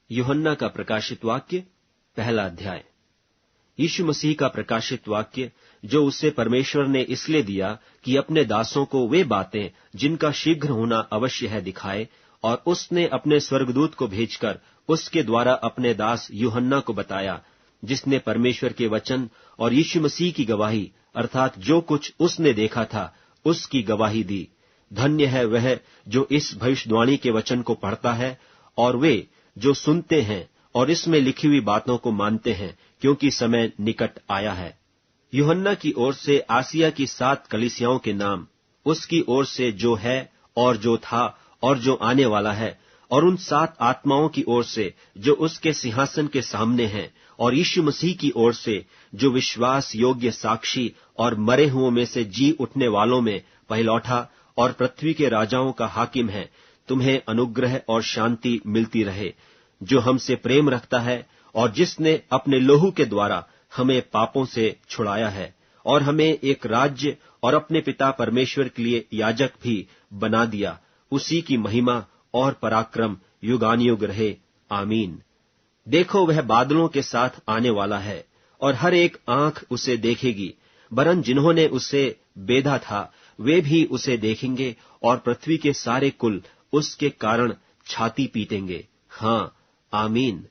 यूहन्ना का प्रकाशित वाक्य, पहला अध्याय। यीशु मसीह का प्रकाशित वाक्य जो उसे परमेश्वर ने इसलिए दिया कि अपने दासों को वे बातें जिनका शीघ्र होना अवश्य है दिखाए, और उसने अपने स्वर्गदूत को भेजकर उसके द्वारा अपने दास यूहन्ना को बताया, जिसने परमेश्वर के वचन और यीशु मसीह की गवाही अर्थात जो कुछ उसने देखा था उसकी गवाही दी। धन्य है वह जो इस भविष्यवाणी के वचन को पढ़ता है और वे जो सुनते हैं और इसमें लिखी हुई बातों को मानते हैं, क्योंकि समय निकट आया है। यूहन्ना की ओर से आसिया की 7 कलीसियाओं के नाम, उसकी ओर से जो है और जो था और जो आने वाला है, और उन 7 आत्माओं की ओर से जो उसके सिंहासन के सामने हैं, और यीशु मसीह की ओर से जो विश्वास योग्य साक्षी और मरे हुओं में से जी उठने वालों में पहिलौठा और पृथ्वी के राजाओं का हाकिम है, तुम्हें अनुग्रह और शांति मिलती रहे। जो हमसे प्रेम रखता है और जिसने अपने लोहू के द्वारा हमें पापों से छुड़ाया है और हमें एक राज्य और अपने पिता परमेश्वर के लिए याजक भी बना दिया, उसी की महिमा और पराक्रम युगानुयुग रहे। आमीन। देखो, वह बादलों के साथ आने वाला है और हर एक आंख उसे देखेगी, वरन जिन्होंने उसे बेधा था वे भी उसे देखेंगे, और पृथ्वी के सारे कुल उसके कारण छाती पीटेंगे। हाँ, आमीन।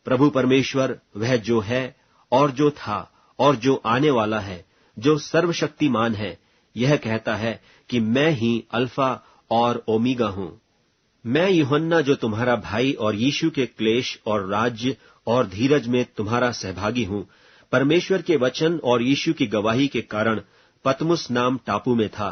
प्रभु परमेश्वर वह जो है और जो था और जो आने वाला है, जो सर्वशक्तिमान है, यह कहता है कि मैं ही अल्फा और ओमेगा हूं। मैं यूहन्ना जो तुम्हारा भाई और यीशु के क्लेश और राज्य और धीरज में तुम्हारा सहभागी हूं, परमेश्वर के वचन और यीशु की गवाही के कारण पतमुस नाम टापू में था,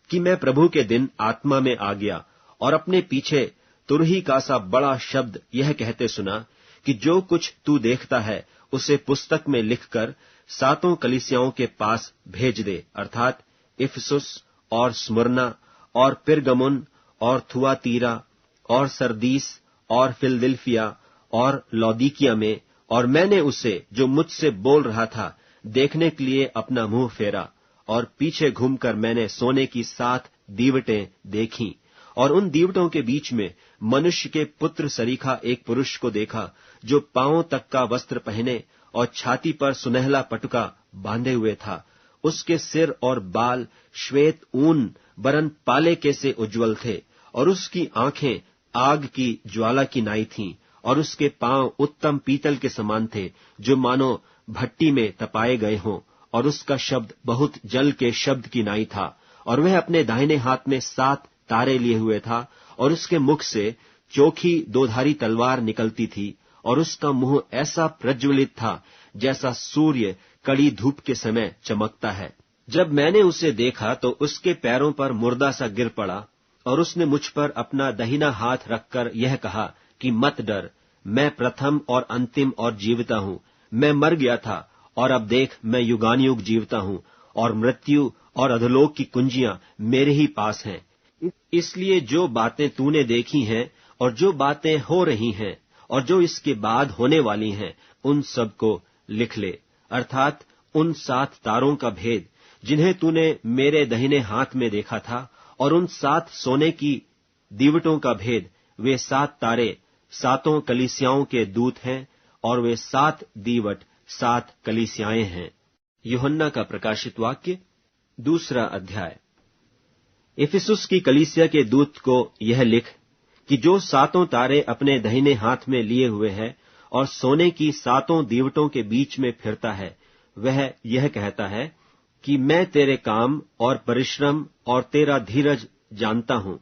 कि मैं प्रभु के दिन आत्मा में आ गया और अपने पीछे तुरही का सा बड़ा शब्द यह कहते सुना कि जो कुछ तू देखता है उसे पुस्तक में लिखकर 7 कलीसियाओं के पास भेज दे, अर्थात इफिसुस और स्मुरना और पिरगमुन और थुआतीरा और सरदीस और फिलदिल्फिया और लौदीकिया में। और मैंने उसे जो मुझसे बोल रहा था देखने के लिए अपना मुंह फेरा, और पीछे घूमकर मैंने सोने की 7 दीवटें देखीं, और उन दीवटों के बीच में मनुष्य के पुत्र सरीखा एक पुरुष को देखा, जो पांवों तक का वस्त्र पहने और छाती पर सुनहला पटुका बांधे हुए था। उसके सिर और बाल श्वेत ऊन वरन पाले के से उज्जवल थे, और उसकी आंखें आग की ज्वाला की नाई थीं, और उसके पांव उत्तम पीतल के समान थे, जो मानो भट्टी में तपाए गए हों, और उसका शब्द बहुत जल के शब्द की नाई था। और वह अपने दाहिने हाथ में 7 तारे लिए हुए था, और उसके मुख से चोखी 2धारी तलवार निकलती थी, और उसका मुंह ऐसा प्रज्वलित था जैसा सूर्य कड़ी धूप के समय चमकता है। जब मैंने उसे देखा तो उसके पैरों पर मुर्दा सा गिर पड़ा, और उसने मुझ पर अपना दाहिना हाथ रखकर यह कहा कि मत डर, मैं प्रथम और अंतिम और जीवता हूं। मैं मर गया था और अब देख मैं युगानुयुग जीवता हूं, और मृत्यु और अधोलोक की कुंजियां मेरे ही पास हैं। इसलिए जो बातें तूने देखी हैं और जो बातें हो रही हैं और जो इसके बाद होने वाली हैं, उन सब को लिख ले, अर्थात उन 7 तारों का भेद जिन्हें तूने मेरे दाहिने हाथ में देखा था, और उन 7 सोने की दीवटों का भेद। वे 7 तारे 7 कलीसियाओं के दूत हैं, और वे 7 दीवट 7 कलीसियाएं हैं। यूहन्ना का प्रकाशित वाक्य, 2 अध्याय। इफिसुस की कलीसिया के दूत को यह लिख कि जो 7 तारे अपने दाहिने हाथ में लिए हुए है और सोने की 7 दीवटों के बीच में फिरता है, वह यह कहता है कि मैं तेरे काम और परिश्रम और तेरा धीरज जानता हूं,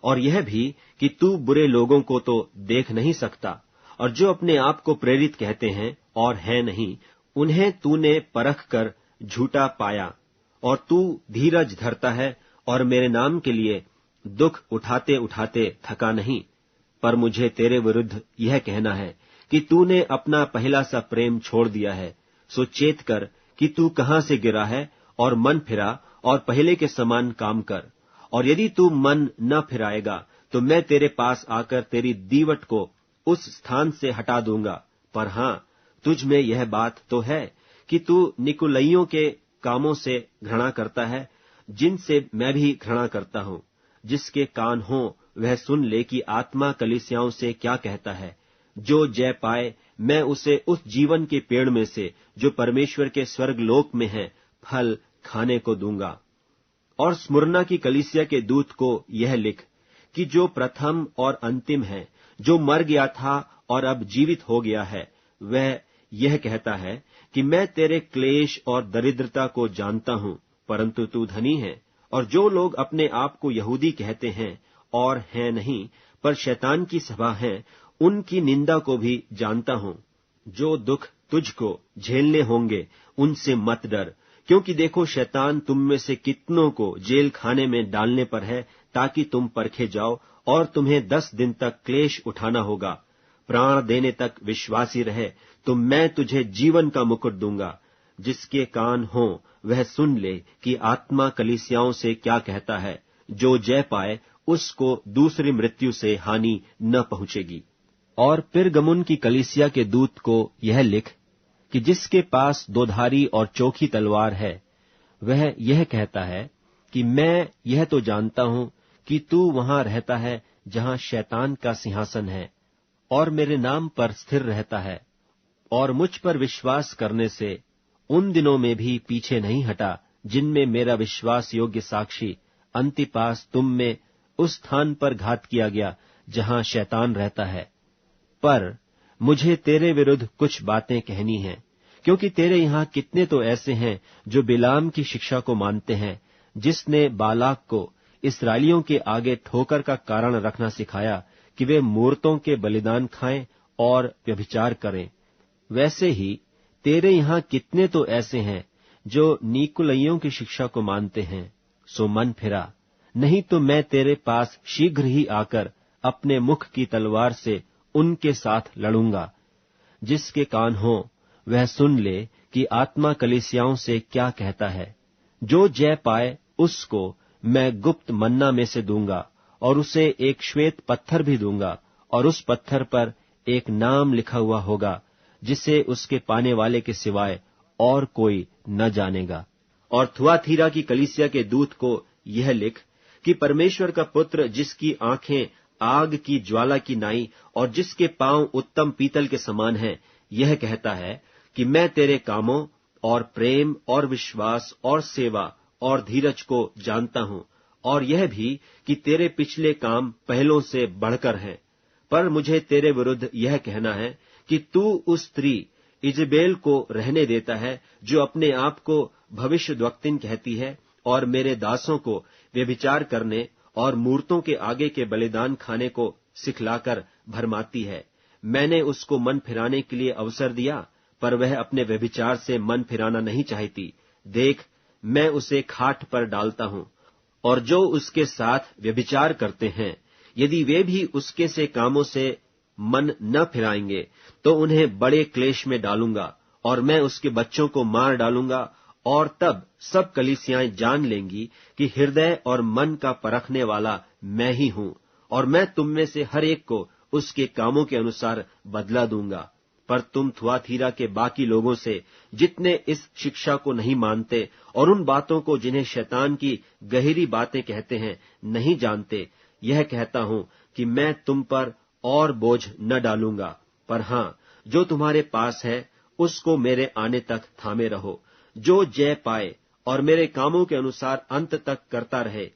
और यह भी कि तू बुरे लोगों को तो देख नहीं सकता, और जो अपने आप को प्रेरित कहते हैं और है नहीं, उन्हें तूने परख कर झूठा पाया, और तू धीरज धरता है और मेरे नाम के लिए दुख उठाते उठाते थका नहीं। पर मुझे तेरे विरुद्ध यह कहना है कि तूने अपना पहला सा प्रेम छोड़ दिया है। सो चेत कर कि तू कहां से गिरा है, और मन फिरा और पहले के समान काम कर। और यदि तू मन न फिराएगा तो मैं तेरे पास आकर तेरी दीवट को उस स्थान से हटा दूंगा। पर हां, तुझ में यह बात तो है कि तू निकुलइयों के कामों से घृणा करता है, जिनसे मैं भी घृणा करता हूं। जिसके कान हो वह सुन ले कि आत्मा कलीसियाओं से क्या कहता है। जो जय पाए मैं उसे उस जीवन के पेड़ में से जो परमेश्वर के स्वर्गलोक में है फल खाने को दूंगा। और स्मुरना की कलीसिया के दूत को यह लिख कि जो प्रथम और अंतिम है, जो मर गया था और अब जीवित हो गया है, वह यह कहता है कि मैं तेरे क्लेश और दरिद्रता को जानता हूं, परंतु तू धनी है। और जो लोग अपने आप को यहूदी कहते हैं और हैं नहीं, पर शैतान की सभा है, उनकी निंदा को भी जानता हूं। जो दुख तुझको झेलने होंगे उनसे मत डर, क्योंकि देखो शैतान तुम में से कितनों को जेल खाने में डालने पर है, ताकि तुम परखे जाओ, और तुम्हें 10 दिन तक क्लेश उठाना होगा। प्राण देने तक विश्वासी रहे तो मैं तुझे जीवन का मुकुट दूंगा। जिसके कान हो वह सुन ले कि आत्मा कलीसियाओं से क्या कहता है। जो जय पाए उसको दूसरी मृत्यु से हानि न पहुंचेगी। और पिरगमुन की कलीसिया के दूत को यह लिख कि जिसके पास दोधारी और चोखी तलवार है, वह यह कहता है कि मैं यह तो जानता हूं कि तू वहां रहता है जहां शैतान का सिंहासन है, और मेरे नाम पर स्थिर रहता है, और मुझ पर विश्वास करने से उन दिनों में भी पीछे नहीं हटा जिनमें मेरा विश्वास योग्य साक्षी अंतिपास तुम में उस स्थान पर घात किया गया जहां शैतान रहता है। पर मुझे तेरे विरुद्ध कुछ बातें कहनी हैं, क्योंकि तेरे यहां कितने तो ऐसे हैं जो बिलाम की शिक्षा को मानते हैं, जिसने बालाक को इस्राएलियों के आगे ठोकर का कारण रखना सिखाया कि वे मूर्तों के बलिदान खाएं और व्यभिचार करें। वैसे ही तेरे यहां कितने तो ऐसे हैं जो नीकुलइयों की शिक्षा को मानते हैं। सो मन फिरा, नहीं तो मैं तेरे पास शीघ्र ही आकर अपने मुख की तलवार से उनके साथ लड़ूंगा। जिसके कान हो वह सुन ले कि आत्मा कलीसियाओं से क्या कहता है। जो जय पाए उसको मैं गुप्त मन्ना में से दूंगा, और उसे एक श्वेत पत्थर भी दूंगा, और उस पत्थर पर एक नाम लिखा हुआ होगा जिसे उसके पाने वाले के सिवाय और कोई न जानेगा। और थुआतीरा की कलीसिया के दूत को यह लिख कि परमेश्वर का पुत्र, जिसकी आंखें आग की ज्वाला की नाई और जिसके पांव उत्तम पीतल के समान हैं, यह कहता है कि मैं तेरे कामों और प्रेम और विश्वास और सेवा और धीरज को जानता हूं, और यह भी कि तेरे पिछले काम पहलों से बढ़कर हैं। पर मुझे तेरे विरुद्ध यह कहना है कि तू उस स्त्री इजेबेल को रहने देता है, जो अपने आप को भविष्यद्वक्तिन कहती है और मेरे दासों को व्यभिचार करने और मूर्तों के आगे के बलिदान खाने को सिखलाकर भरमाती है। मैंने उसको मन फिराने के लिए अवसर दिया, पर वह अपने व्यभिचार से मन फिराना नहीं चाहती। देख, मैं उसे खाट पर डालता हूं, और जो उसके साथ व्यभिचार करते हैं, यदि वे भी उसके से कामों से मन न फिराएंगे, तो उन्हें बड़े क्लेश में डालूंगा, और मैं उसके बच्चों को मार डालूंगा। और तब सब कलीसियाएं जान लेंगी कि हृदय और मन का परखने वाला मैं ही हूं, और मैं तुम में से हर एक को उसके कामों के अनुसार बदला दूंगा। पर तुम थुआतीरा के बाकी लोगों से, जितने इस शिक्षा को नहीं मानते और उन बातों को जिन्हें शैतान की गहरी बातें कहते हैं, नहीं जानते, यह कहता हूं कि मैं तुम पर और बोझ न डालूंगा। पर हां, जो तुम्हारे पास है उसको मेरे आने तक थामे रहो। जो जय पाए और मेरे कामों के अनुसार अंत तक करता रहे,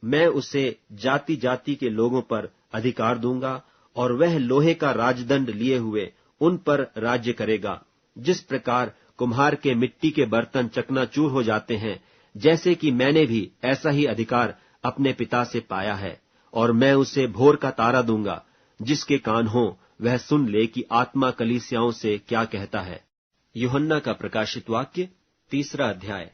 मैं उसे जाति जाति के लोगों पर अधिकार दूंगा, और वह लोहे का राजदंड लिए हुए उन पर राज्य करेगा। जिस प्रकार कुम्हार के मिट्टी के बर्तन चकनाचूर हो जाते हैं, जैसे कि मैंने भी ऐसा ही अधिकार अपने पिता से पाया है। और मैं उसे भोर का तारा दूंगा। जिसके कान हो वह सुन ले कि आत्मा कलीसियाओं से क्या कहता है। यूहन्ना का प्रकाशित वाक्य 3 अध्याय।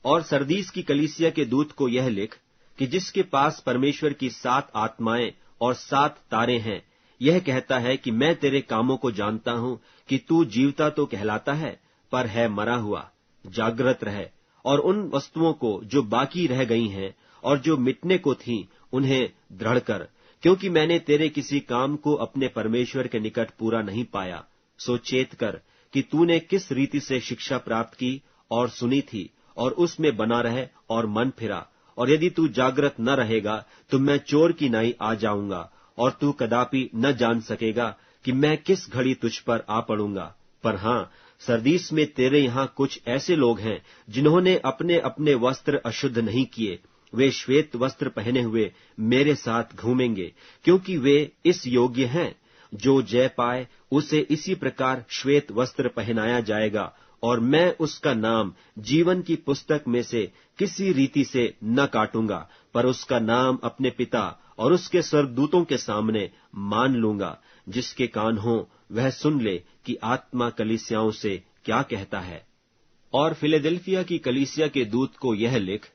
और सरदीस की कलीसिया के दूत को यह लिख कि जिसके पास परमेश्वर की 7 आत्माएं और 7 तारे हैं, यह कहता है कि मैं तेरे कामों को जानता हूं कि तू जीवता तो कहलाता है, पर है मरा हुआ। जागृत रहे, और उन वस्तुओं को जो बाकी रह गई हैं और जो मिटने को थीं, उन्हें दृढ़ कर, क्योंकि मैंने तेरे किसी काम को अपने परमेश्वर के निकट पूरा नहीं पाया। सो चेत कर कि तूने किस रीति से शिक्षा प्राप्त की और सुनी थी, और उसमें बना रहे और मन फिरा। और यदि तू जागृत न रहेगा तो मैं चोर की नाई आ जाऊंगा, और तू कदापि न जान सकेगा कि मैं किस घड़ी तुझ पर आ पड़ूंगा। पर हाँ, सरदीस में तेरे यहाँ कुछ ऐसे लोग हैं जिन्होंने अपने अपने वस्त्र अशुद्ध नहीं किए। वे श्वेत वस्त्र पहने हुए मेरे साथ घूमेंगे, क्योंकि वे इस योग्य हैं। जो जय पाए उसे इसी प्रकार श्वेत वस्त्र पहनाया जाएगा, और मैं उसका नाम जीवन की पुस्तक में से किसी रीति से न काटूंगा, पर उसका नाम अपने पिता और उसके स्वर्गदूतों के सामने मान लूंगा। जिसके कान हों वह सुन ले कि आत्मा कलीसियाओं से क्या कहता है। और फिलडेल्फिया की कलीसिया के दूत को यह लिख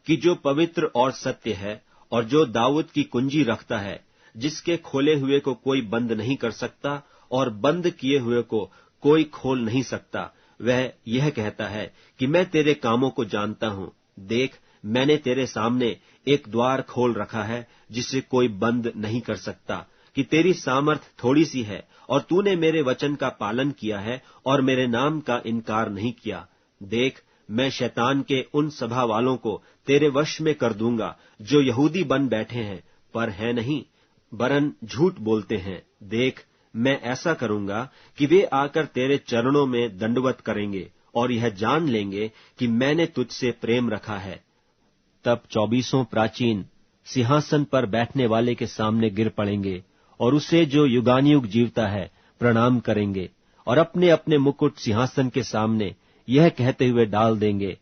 कि जो पवित्र और सत्य है, और जो दाऊद की कुंजी रखता है, जिसके खोले हुए को कोई बंद नहीं कर सकता और बंद किए हुए को कोई खोल नहीं सकता, वह यह कहता है कि मैं तेरे कामों को जानता हूं। देख, मैंने तेरे सामने एक द्वार खोल रखा है जिसे कोई बंद नहीं कर सकता, कि तेरी सामर्थ थोड़ी सी है, और तूने मेरे वचन का पालन किया है और मेरे नाम का इनकार नहीं किया। देख, मैं शैतान के उन सभा वालों को तेरे वश में कर दूंगा, जो यहूदी बन बैठे हैं पर है नहीं, वरन झूठ बोलते हैं। देख, मैं ऐसा करूंगा कि वे आकर तेरे चरणों में दंडवत करेंगे और यह जान लेंगे कि मैंने तुझसे प्रेम रखा है। तब 24 प्राचीन सिंहासन पर बैठने वाले के सामने गिर पड़ेंगे और उसे जो युगानुयुग जीवता है प्रणाम करेंगे, और अपने अपने मुकुट सिंहासन के सामने यह कहते हुए डाल देंगे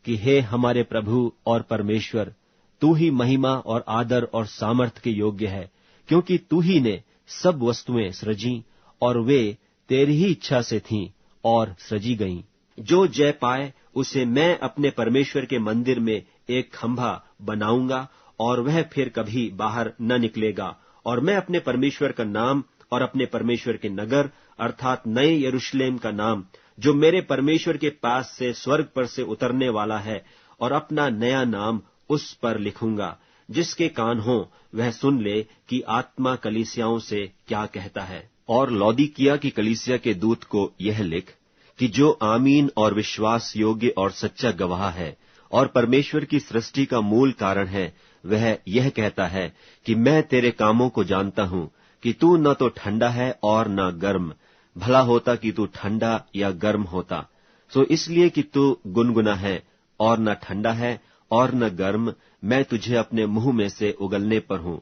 कि हे हमारे प्रभु और परमेश्वर, तू ही महिमा और आदर और सामर्थ के योग्य है, क्योंकि तू ही ने सब वस्तुएं सृजी और वे तेरी ही इच्छा से थीं और सृजी गईं। जो जय पाए उसे मैं अपने परमेश्वर के मंदिर में एक खंभा बनाऊंगा, और वह फिर कभी बाहर न निकलेगा। और मैं अपने परमेश्वर का नाम और अपने परमेश्वर के नगर अर्थात नए यरूशलेम का नाम, जो मेरे परमेश्वर के पास से स्वर्ग पर से उतरने वाला है, और अपना नया नाम उस पर लिखूंगा। जिसके कान हों वह सुन ले कि आत्मा कलीसियाओं से क्या कहता है। और लौदीकिया की कलीसिया के दूत को यह लिख कि जो आमीन और विश्वास योग्य और सच्चा गवाह है और परमेश्वर की सृष्टि का मूल कारण है, वह यह कहता है कि मैं तेरे कामों को जानता हूं कि तू न तो ठंडा है और न गर्म। भला होता कि तू ठंडा या गर्म होता। सो इसलिए कि तू गुनगुना है और न ठंडा है और न गर्म, मैं तुझे अपने मुंह में से उगलने पर हूं।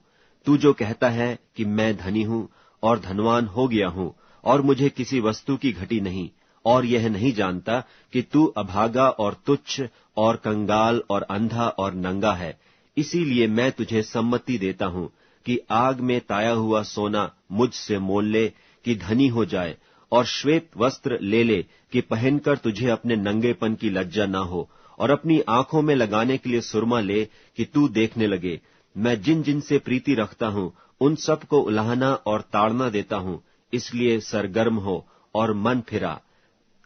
तू जो कहता है कि मैं धनी हूं और धनवान हो गया हूं और मुझे किसी वस्तु की घटी नहीं, और यह नहीं जानता कि तू अभागा और तुच्छ और कंगाल और अंधा और नंगा है। इसीलिए मैं तुझे सम्मति देता हूं कि आग में ताया हुआ सोना मुझसे मोल ले कि धनी हो जाए, और श्वेत वस्त्र ले ले कि पहनकर तुझे अपने नंगेपन की लज्जा न हो, और अपनी आंखों में लगाने के लिए सुरमा ले कि तू देखने लगे। मैं जिन जिन से प्रीति रखता हूं उन सब को उलाहना और ताड़ना देता हूं, इसलिए सरगर्म हो और मन फिरा।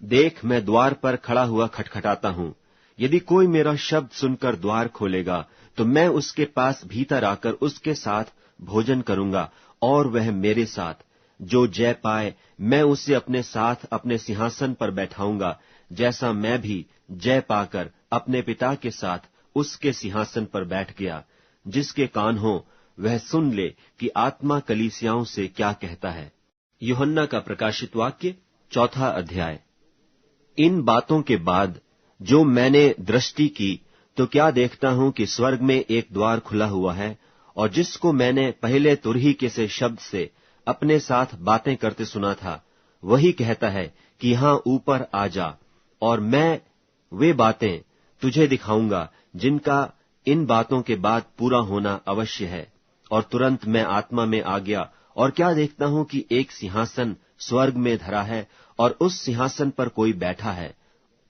देख, मैं द्वार पर खड़ा हुआ खटखटाता हूं। यदि कोई मेरा शब्द सुनकर द्वार खोलेगा तो मैं उसके पास भीतर आकर उसके साथ भोजन करूंगा और वह मेरे साथ। जो जय पाए मैं उसे अपने साथ अपने सिंहासन पर बैठाऊंगा, जैसा मैं भी जय पाकर अपने पिता के साथ उसके सिंहासन पर बैठ गया। जिसके कान हो वह सुन ले कि आत्मा कलीसियाओं से क्या कहता है। यूहन्ना का प्रकाशित वाक्य 4 अध्याय। इन बातों के बाद जो मैंने दृष्टि की तो क्या देखता हूं कि स्वर्ग में एक द्वार खुला हुआ है, और जिसको मैंने पहले तुरही से शब्द से अपने साथ बातें करते सुना था, वही कहता है कि यहां ऊपर आ जा, और मैं वे बातें तुझे दिखाऊंगा जिनका इन बातों के बाद पूरा होना अवश्य है। और तुरंत मैं आत्मा में आ गया, और क्या देखता हूं कि एक सिंहासन स्वर्ग में धरा है, और उस सिंहासन पर कोई बैठा है,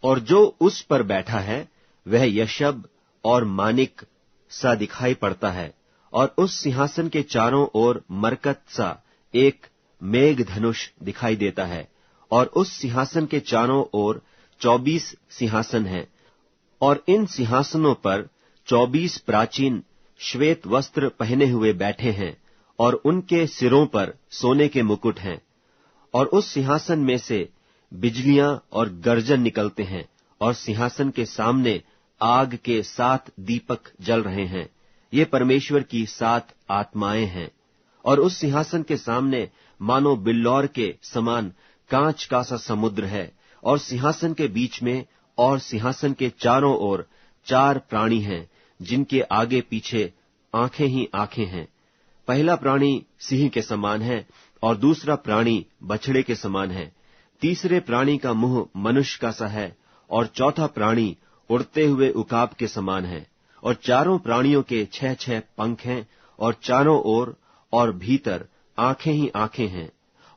और जो उस पर बैठा है वह यशब और मानिक सा दिखाई पड़ता है। और उस सिंहासन के चारों ओर मरकत सा एक मेघ धनुष दिखाई देता है, और उस सिंहासन के चारों ओर 24 सिंहासन हैं, और इन सिंहासनों पर 24 प्राचीन श्वेत वस्त्र पहने हुए बैठे हैं, और उनके सिरों पर सोने के मुकुट हैं। और उस सिंहासन में से बिजलियां और गर्जन निकलते हैं, और सिंहासन के सामने आग के 7 दीपक जल रहे हैं। ये परमेश्वर की 7 आत्माएं हैं। और उस सिंहासन के सामने मानो बिल्लौर के समान कांच का सा समुद्र है, और सिंहासन के बीच में और सिंहासन के चारों ओर 4 प्राणी हैं, जिनके आगे पीछे आंखें ही आंखें हैं। पहला प्राणी सिंह के समान है और दूसरा प्राणी बछड़े के समान है। तीसरे प्राणी का मुंह मनुष्य का सा है और चौथा प्राणी उड़ते हुए उकाब के समान है। और चारों प्राणियों के 6 पंख हैं और चारों ओर और भीतर आंखें ही आंखें हैं।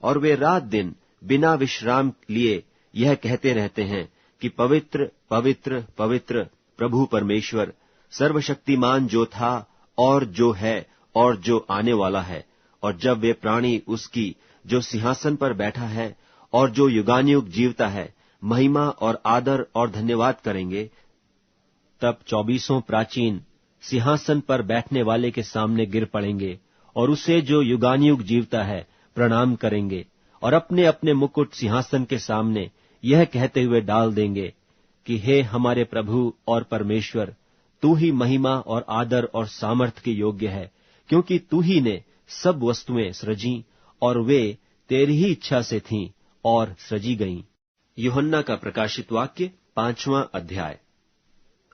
और वे रात दिन बिना विश्राम लिए यह कहते रहते हैं कि पवित्र पवित्र पवित्र प्रभु परमेश्वर सर्वशक्तिमान, जो था और जो है और जो आने वाला है। और जब वे प्राणी उसकी जो सिंहासन पर बैठा है और जो युगानुयुग जीवता है महिमा और आदर और धन्यवाद करेंगे, तब 24 प्राचीन सिंहासन पर बैठने वाले के सामने गिर पड़ेंगे और उसे जो युगानुयुग जीवता है प्रणाम करेंगे और अपने अपने मुकुट सिंहासन के सामने यह कहते हुए डाल देंगे कि हे हमारे प्रभु और परमेश्वर, तू ही महिमा और आदर और सामर्थ के योग्य है, क्योंकि तू ही ने सब वस्तुएं सृजी और वे तेरी ही इच्छा से थीं और सृजी गईं। यूहन्ना का प्रकाशित वाक्य 5वां अध्याय।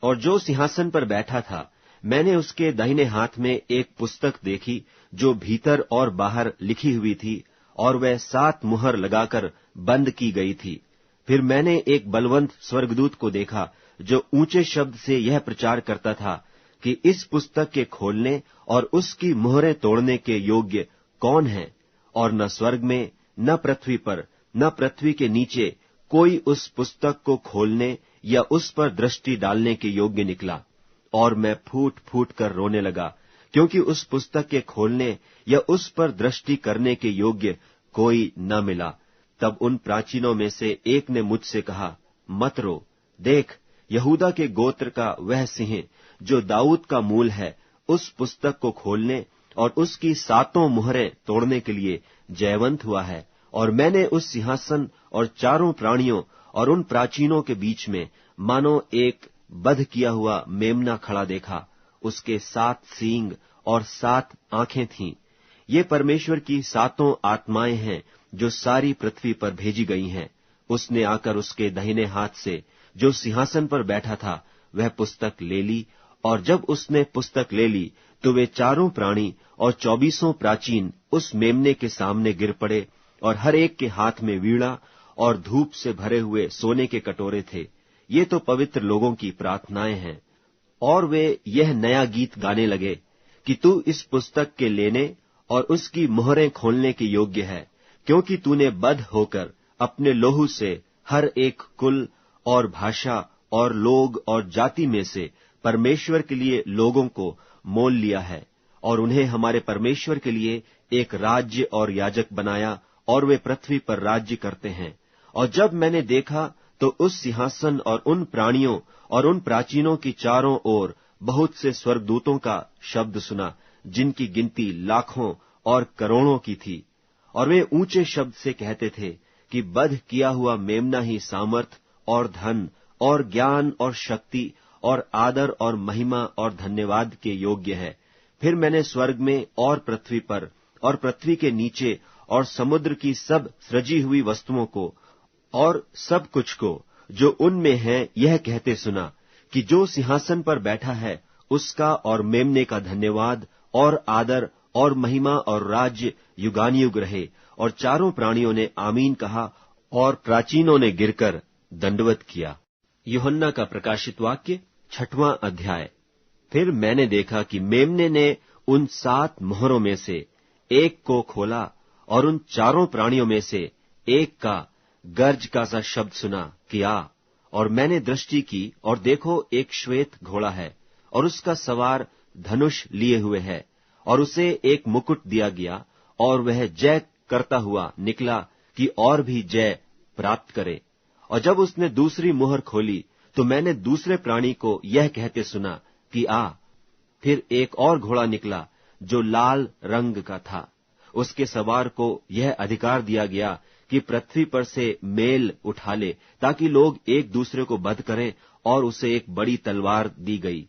और जो सिंहासन पर बैठा था, मैंने उसके दाहिने हाथ में एक पुस्तक देखी जो भीतर और बाहर लिखी हुई थी, और वह 7 मुहर लगाकर बंद की गई थी। फिर मैंने एक बलवंत स्वर्गदूत को देखा जो ऊंचे शब्द से यह प्रचार करता था कि इस पुस्तक के खोलने और उसकी मुहरें तोड़ने के योग्य कौन है। और न स्वर्ग में, न पृथ्वी पर, न पृथ्वी के नीचे कोई उस पुस्तक को खोलने या उस पर दृष्टि डालने के योग्य निकला। और मैं फूट फूट कर रोने लगा, क्योंकि उस पुस्तक के खोलने या उस पर दृष्टि करने के योग्य कोई न मिला। तब उन प्राचीनों में से एक ने मुझसे कहा, मत रो, देख, यहूदा के गोत्र का वह सिंह जो दाऊद का मूल है, उस पुस्तक को खोलने और उसकी 7 मुहरें तोड़ने के लिए जयवंत हुआ है। और मैंने उस सिंहासन और चारों प्राणियों और उन प्राचीनों के बीच में मानो एक बध किया हुआ मेमना खड़ा देखा। उसके 7 सींग और 7 आंखें थीं। ये परमेश्वर की 7 आत्माएं हैं जो सारी पृथ्वी पर भेजी गई हैं। उसने आकर उसके दाहिने हाथ से जो सिंहासन पर बैठा था वह पुस्तक ले ली, और जब उसने पुस्तक ले ली तो वे चारों प्राणी और 24 प्राचीन उस मेमने के सामने गिर पड़े, और हर एक के हाथ में वीणा और धूप से भरे हुए सोने के कटोरे थे। ये तो पवित्र लोगों की प्रार्थनाएं हैं। और वे यह नया गीत गाने लगे कि तू इस पुस्तक के लेने और उसकी मुहरें खोलने के योग्य है, क्योंकि तूने बद्ध होकर अपने लोहू से हर एक कुल और भाषा और लोग और जाति में से परमेश्वर के लिए लोगों को मोल लिया है, और उन्हें हमारे परमेश्वर के लिए एक राज्य और याजक बनाया, और वे पृथ्वी पर राज्य करते हैं। और जब मैंने देखा तो उस सिंहासन और उन प्राणियों और उन प्राचीनों की चारों ओर बहुत से स्वर्गदूतों का शब्द सुना, जिनकी गिनती लाखों और करोड़ों की थी। और वे ऊंचे शब्द से कहते थे कि बध किया हुआ मेमना ही सामर्थ और धन और ज्ञान और शक्ति और आदर और महिमा और धन्यवाद के योग्य है। फिर मैंने स्वर्ग में और पृथ्वी पर और पृथ्वी के नीचे और समुद्र की सब सृजी हुई वस्तुओं को और सब कुछ को जो उनमें है यह कहते सुना कि जो सिंहासन पर बैठा है उसका और मेमने का धन्यवाद और आदर और महिमा और राज्य युगानुयुग रहे। और चारों प्राणियों ने आमीन कहा और प्राचीनों ने गिरकर दंडवत किया। यूहन्ना का प्रकाशित वाक्य 6वां अध्याय। फिर मैंने देखा कि मेमने ने उन 7 मोहरों में से एक को खोला, और उन चारों प्राणियों में से एक का गर्ज का सा शब्द सुना कि आ। और मैंने दृष्टि की, और देखो एक श्वेत घोड़ा है, और उसका सवार धनुष लिए हुए है, और उसे एक मुकुट दिया गया, और वह जय करता हुआ निकला कि और भी जय प्राप्त करे। और जब उसने दूसरी मुहर खोली तो मैंने दूसरे प्राणी को यह कहते सुना कि आ। फिर एक और घोड़ा निकला जो लाल रंग का था। उसके सवार को यह अधिकार दिया गया कि पृथ्वी पर से मेल उठा ले, ताकि लोग एक दूसरे को वध करें, और उसे एक बड़ी तलवार दी गई।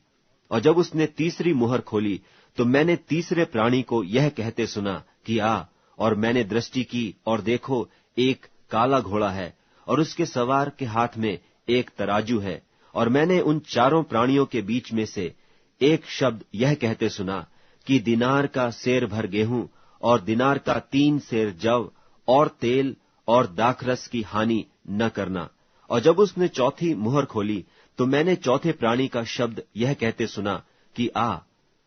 और जब उसने तीसरी मुहर खोली तो मैंने तीसरे प्राणी को यह कहते सुना कि आ। और मैंने दृष्टि की और देखो एक काला घोड़ा है और उसके सवार के हाथ में एक तराजू है। और मैंने उन चारों प्राणियों के बीच में से एक शब्द यह कहते सुना कि दिनार का सेर भर गेहूं और दिनार का 3 सेर जव और तेल और दाखरस की हानि न करना। और जब उसने चौथी मुहर खोली तो मैंने चौथे प्राणी का शब्द यह कहते सुना कि आ।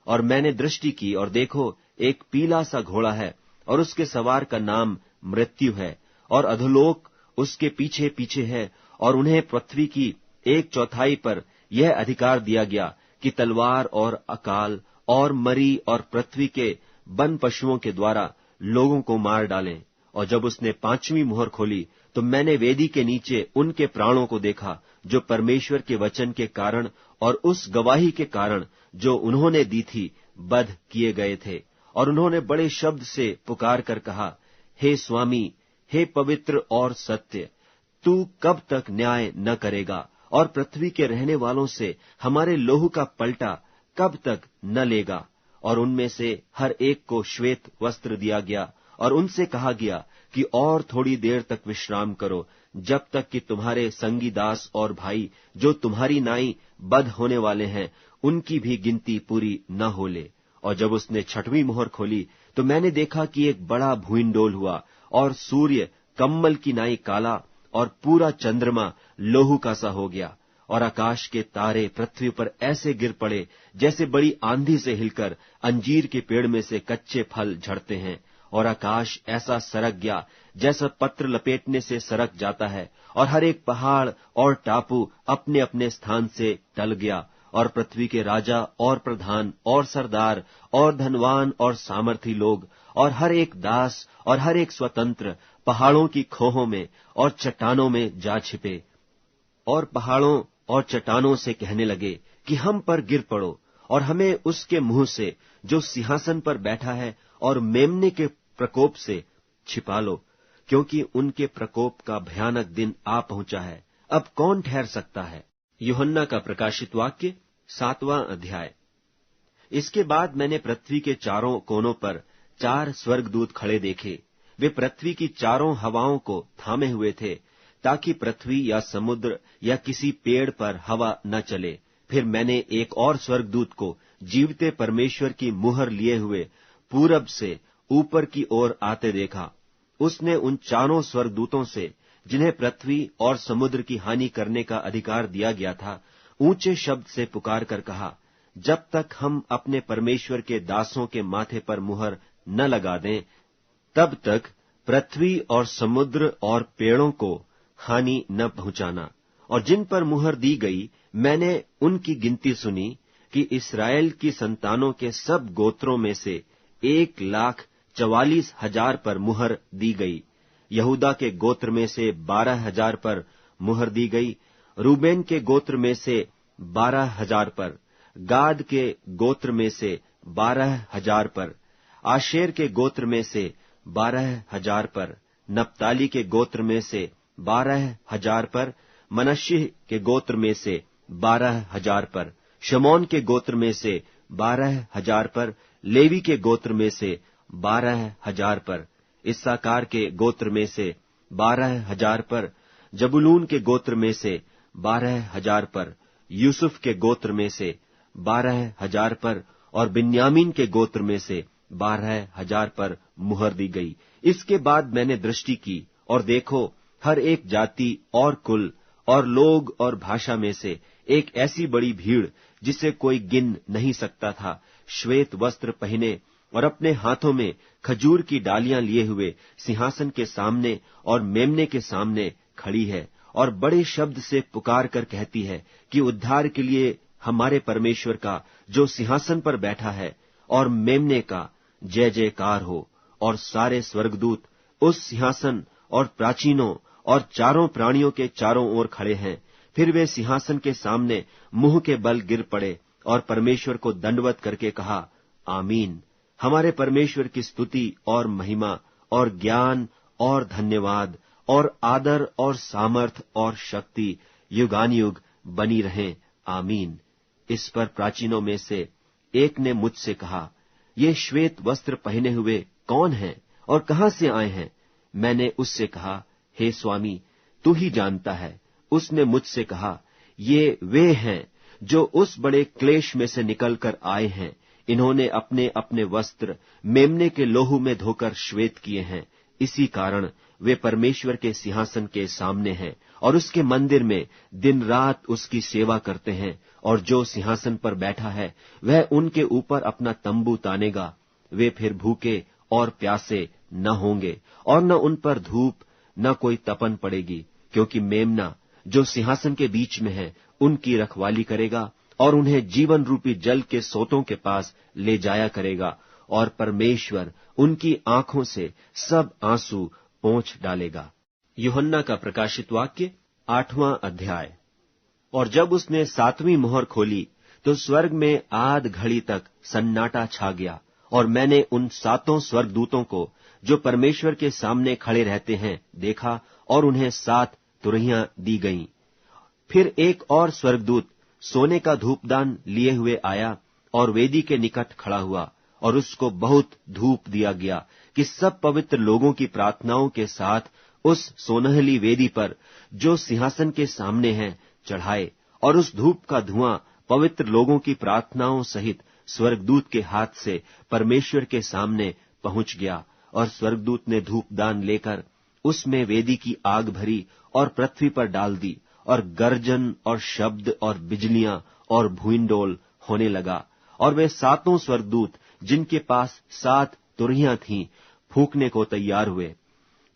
और मैंने दृष्टि की और देखो एक पीला सा घोड़ा है और उसके सवार का नाम मृत्यु है और अधोलोक उसके पीछे पीछे है। और उन्हें पृथ्वी की 1/4 पर यह अधिकार दिया गया कि तलवार और अकाल और मरी और पृथ्वी के वन पशुओं के द्वारा लोगों को मार डालें। और जब उसने 5वीं मुहर खोली तो मैंने वेदी के नीचे उनके प्राणों को देखा जो परमेश्वर के वचन के कारण और उस गवाही के कारण जो उन्होंने दी थी बध किए गए थे। और उन्होंने बड़े शब्द से पुकार कर कहा, हे स्वामी, हे पवित्र और सत्य, तू कब तक न्याय न करेगा और पृथ्वी के रहने वालों से हमारे लोहू का पलटा कब तक न लेगा। और उनमें से हर एक को श्वेत वस्त्र दिया गया और उनसे कहा गया कि और थोड़ी देर तक विश्राम करो, जब तक कि तुम्हारे संगी दास और भाई जो तुम्हारी नाई बध होने वाले हैं उनकी भी गिनती पूरी न हो ले। और जब उसने 6वीं मुहर खोली तो मैंने देखा कि एक बड़ा भूइंडोल हुआ और सूर्य कम्मल की नाई काला और पूरा चंद्रमा लोहू का सा हो गया। और आकाश के तारे पृथ्वी पर ऐसे गिर पड़े जैसे बड़ी आंधी से हिलकर अंजीर के पेड़ में से कच्चे फल झड़ते हैं। और आकाश ऐसा सरक गया जैसा पत्र लपेटने से सरक जाता है। और हर एक पहाड़ और टापू अपने अपने स्थान से टल गया। और पृथ्वी के राजा और प्रधान और सरदार और धनवान और सामर्थी लोग और हर एक दास और हर एक स्वतंत्र पहाड़ों की खोहों में और चट्टानों में जा छिपे। और पहाड़ों और चट्टानों से कहने लगे कि हम पर गिर पड़ो और हमें उसके मुंह से जो सिंहासन पर बैठा है और मेमने के प्रकोप से छिपा लो, क्योंकि उनके प्रकोप का भयानक दिन आ पहुंचा है। अब कौन ठहर सकता है? यूहन्ना का प्रकाशित वाक्य 7वां अध्याय। इसके बाद मैंने पृथ्वी के चारों कोनों पर 4 स्वर्गदूत खड़े देखे। वे पृथ्वी की चारों हवाओं को थामे हुए थे, ताकि पृथ्वी या समुद्र या किसी पेड़ पर हवा न चले। फिर मैंने एक और स्वर्गदूत को जीवते परमेश्वर की मुहर लिए हुए पूरब से ऊपर की ओर आते देखा। उसने उन चारों स्वर्गदूतों से, जिन्हें पृथ्वी और समुद्र की हानि करने का अधिकार दिया गया था, ऊंचे शब्द से पुकार कर कहा, जब तक हम अपने परमेश्वर के दासों के माथे पर मुहर न लगा दें, तब तक पृथ्वी और समुद्र और पेड़ों को हानि न पहुंचाना। और जिन पर मुहर दी गई, मैंने उनकी गिनती सुनी कि इस्राएल की संतानों के सब गोत्रों में से 1,44,000 पर मुहर दी गई। यहूदा के गोत्र में से 12,000 पर मुहर दी गई, रूबेन के गोत्र में से 12,000 पर, गाद के गोत्र में से 12,000 पर, आशेर के गोत्र में से 12,000 पर, नप्ताली के गोत्र में से 12,000 पर, मनश्शे के गोत्र में से 12,000 पर, शमौन के गोत्र में से 12,000 पर, लेवी के गोत्र में से 12,000 पर, इस्साकार के गोत्र में से 12,000 पर, जबूलून के गोत्र में से 12,000 पर, यूसुफ के गोत्र में से 12,000 पर और बिन्यामीन के गोत्र में से 12,000 पर मुहर दी गई। इसके बाद मैंने दृष्टि की और देखो, हर एक जाति और कुल और लोग और भाषा में से एक ऐसी बड़ी भीड़ जिसे कोई गिन नहीं सकता था, श्वेत वस्त्र पहने और अपने हाथों में खजूर की डालियां लिए हुए सिंहासन के सामने और मेमने के सामने खड़ी है और बड़े शब्द से पुकार कर कहती है कि उद्धार के लिए हमारे परमेश्वर का जो सिंहासन पर बैठा है और मेमने का जय जयकार हो। और सारे स्वर्गदूत उस सिंहासन और प्राचीनों और चारों प्राणियों के चारों ओर खड़े हैं। फिर वे सिंहासन के सामने मुंह के बल गिर पड़े और परमेश्वर को दंडवत करके कहा, आमीन। हमारे परमेश्वर की स्तुति और महिमा और ज्ञान और धन्यवाद और आदर और सामर्थ और शक्ति युगानुयुग बनी रहें, आमीन। इस पर प्राचीनों में से एक ने मुझसे कहा, ये श्वेत वस्त्र पहने हुए कौन हैं और कहां से आए हैं? मैंने उससे कहा, हे स्वामी, तू ही जानता है। उसने मुझसे कहा, ये वे हैं जो उस बड़े क्लेश में से निकलकर आए हैं। इन्होंने अपने अपने वस्त्र मेमने के लोहू में धोकर श्वेत किए हैं। इसी कारण वे परमेश्वर के सिंहासन के सामने हैं और उसके मंदिर में दिन रात उसकी सेवा करते हैं। और जो सिंहासन पर बैठा है वह उनके ऊपर अपना तंबू तानेगा। वे फिर भूखे और प्यासे न होंगे और न उन पर धूप न कोई तपन पड़ेगी, क्योंकि मेमना जो सिंहासन के बीच में है उनकी रखवाली करेगा और उन्हें जीवन रूपी जल के सोतों के पास ले जाया करेगा। और परमेश्वर उनकी आंखों से सब आंसू पोंछ डालेगा। यूहन्ना का प्रकाशित वाक्य 8वां अध्याय। और जब उसने 7वीं मोहर खोली तो स्वर्ग में आध घड़ी तक सन्नाटा छा गया, और मैंने उन 7 स्वर्गदूतों को जो परमेश्वर के सामने खड़े रहते हैं देखा, और उन्हें 7 तुरहियां दी गईं। फिर एक और स्वर्गदूत सोने का धूपदान लिए हुए आया और वेदी के निकट खड़ा हुआ, और उसको बहुत धूप दिया गया कि सब पवित्र लोगों की प्रार्थनाओं के साथ उस सोनहली वेदी पर जो सिंहासन के सामने है चढ़ाए। और उस धूप का धुआं पवित्र लोगों की प्रार्थनाओं सहित स्वर्गदूत के हाथ से परमेश्वर के सामने पहुंच गया। और स्वर्गदूत ने धूपदान लेकर उसमें वेदी की आग भरी और पृथ्वी पर डाल दी, और गर्जन और शब्द और बिजलियां और भूइंडोल होने लगा। और वे 7 स्वर्गदूत जिनके पास 7 तुरहियां थीं फूंकने को तैयार हुए।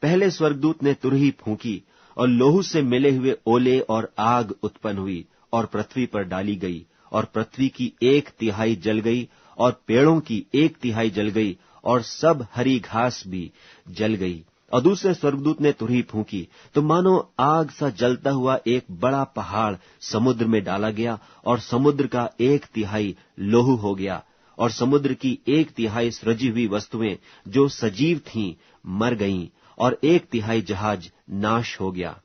पहले स्वर्गदूत ने तुरही फूंकी और लोहू से मिले हुए ओले और आग उत्पन्न हुई और पृथ्वी पर डाली गई, और पृथ्वी की 1/3 जल गई और पेड़ों की 1/3 जल गई और सब हरी घास भी जल गई। और दूसरे स्वर्गदूत ने तुरही फूंकी तो मानो आग सा जलता हुआ एक बड़ा पहाड़ समुद्र में डाला गया, और समुद्र का 1/3 लोहू हो गया, और समुद्र की 1/3 सृजी हुई वस्तुएं जो सजीव थीं मर गईं, और 1/3 जहाज नाश हो गया।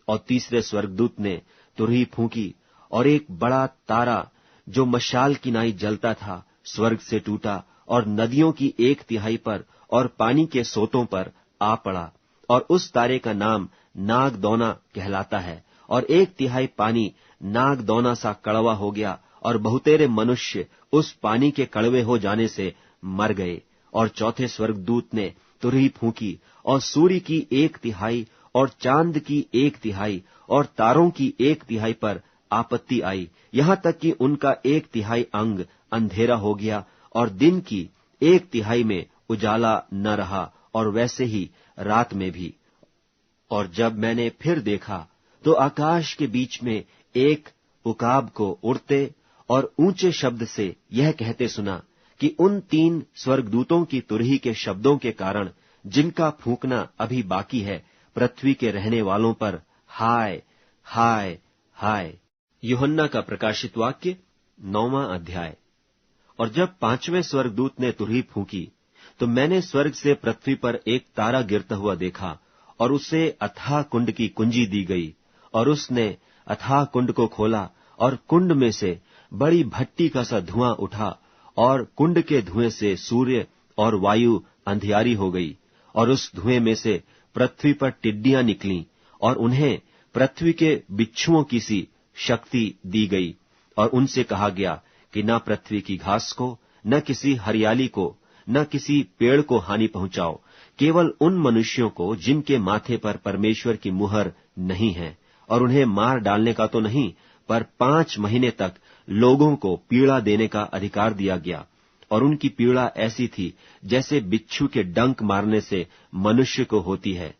और तीसरे स्वर्गदूत ने तुरही फूंकी, और एक बड़ा तारा जो मशाल की नाई जलता था स्वर्ग से टूटा और नदियों की 1/3 पर और पानी के सोतों पर आ पड़ा। और उस तारे का नाम नागदौना कहलाता है। और 1/3 पानी नागदौना सा कड़वा हो गया, और बहुतेरे मनुष्य उस पानी के कड़वे हो जाने से मर गए। और चौथे स्वर्गदूत ने तुरही फूंकी, और सूर्य की 1/3 और चांद की 1/3 और तारों की 1/3 पर आपत्ति आई, यहां तक कि उनका 1/3 अंग अंधेरा हो गया, और दिन की 1/3 में उजाला न रहा, और वैसे ही रात में भी। और जब मैंने फिर देखा तो आकाश के बीच में एक उकाब को उड़ते और ऊंचे शब्द से यह कहते सुना कि उन 3 स्वर्गदूतों की तुरही के शब्दों के कारण जिनका फूंकना अभी बाकी है, पृथ्वी के रहने वालों पर हाय हाय हाय। यूहन्ना का प्रकाशित वाक्य 9वां अध्याय। और जब 5वें स्वर्गदूत ने तुरही फूंकी तो मैंने स्वर्ग से पृथ्वी पर एक तारा गिरता हुआ देखा, और उसे अथाह कुंड की कुंजी दी गई। और उसने अथाह कुंड को खोला, और कुंड में से बड़ी भट्टी का सा धुआं उठा, और कुंड के धुएं से सूर्य और वायु अंधियारी हो गई। और उस धुएं में से पृथ्वी पर टिड्डियां निकलीं, और उन्हें पृथ्वी के बिच्छुओं की सी शक्ति दी गई। और उनसे कहा गया कि न पृथ्वी की घास को, न किसी हरियाली को, न किसी पेड़ को हानि पहुंचाओ, केवल उन मनुष्यों को जिनके माथे पर परमेश्वर की मुहर नहीं है। और उन्हें मार डालने का तो नहीं, पर 5 महीने तक लोगों को पीड़ा देने का अधिकार दिया गया। और उनकी पीड़ा ऐसी थी जैसे बिच्छू के डंक मारने से मनुष्य को होती है।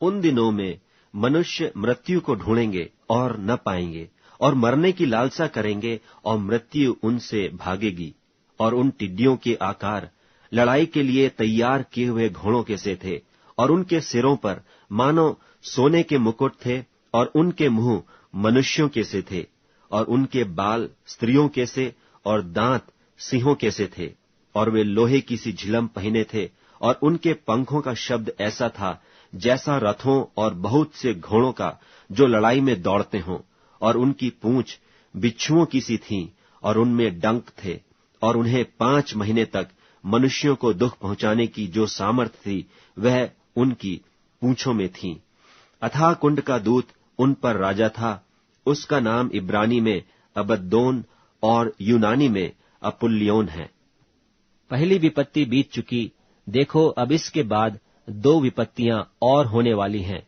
उन दिनों में मनुष्य मृत्यु को ढूंढेंगे और न पाएंगे, और मरने की लालसा करेंगे और मृत्यु उनसे भागेगी। और उन टिड्डियों के आकार लड़ाई के लिए तैयार किए हुए घोड़ों के से थे, और उनके सिरों पर मानो सोने के मुकुट थे, और उनके मुंह मनुष्यों के से थे, और उनके बाल स्त्रियों के से, और दांत सिंहों के से थे। और वे लोहे की सी झिलम पहने थे, और उनके पंखों का शब्द ऐसा था जैसा रथों और बहुत से घोड़ों का जो लड़ाई में दौड़ते हों। और उनकी पूंछ बिच्छुओं की सी थी, और उनमें डंक थे। और उन्हें 5 महीने तक मनुष्यों को दुख पहुंचाने की जो सामर्थ थी वह उनकी पूंछों में थीं। अथाह कुंड का दूत उन पर राजा था। उसका नाम इब्रानी में अबद्दोन और यूनानी में अपुल्योन है। पहली विपत्ति बीत चुकी, देखो अब इसके बाद 2 विपत्तियां और होने वाली हैं।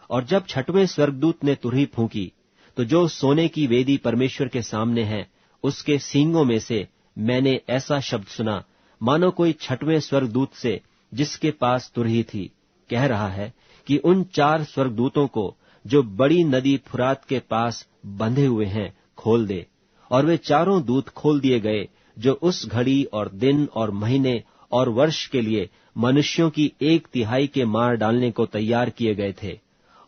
और जब छठवें स्वर्गदूत ने तुरही फूंकी, तो जो सोने की वेदी परमेश्वर के सामने है, उसके सींगों में से मैंने ऐसा शब्द सुना, मानो कोई छठवें स्वर्गदूत से, जिसके पास तुरही थी, कह रहा है कि उन 4 स्वर्गदूतों को जो बड़ी नदी फुरात के पास बंधे हुए हैं, खोल दे। और वे 4 दूत खोल दिए गए, जो उस घड़ी और दिन और महीने और वर्ष के लिए मनुष्यों की 1/3 के मार डालने को तैयार किए गए थे।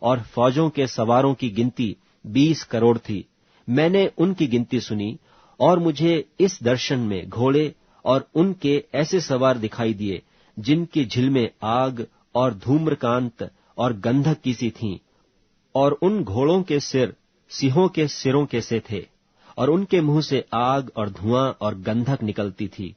और फौजों के सवारों की गिनती 20 करोड़ थी। मैंने उनकी गिनती सुनी, और मुझे इस दर्शन में घोड़े और उनके ऐसे सवार दिखाई दिए, जिनकी झिलमें आग और धूम्रकांत और गंधक की सी थीं। और उन घोड़ों के सिर सिंहों के सिरों के से थे, और उनके मुंह से आग और धुआं और गंधक निकलती थी।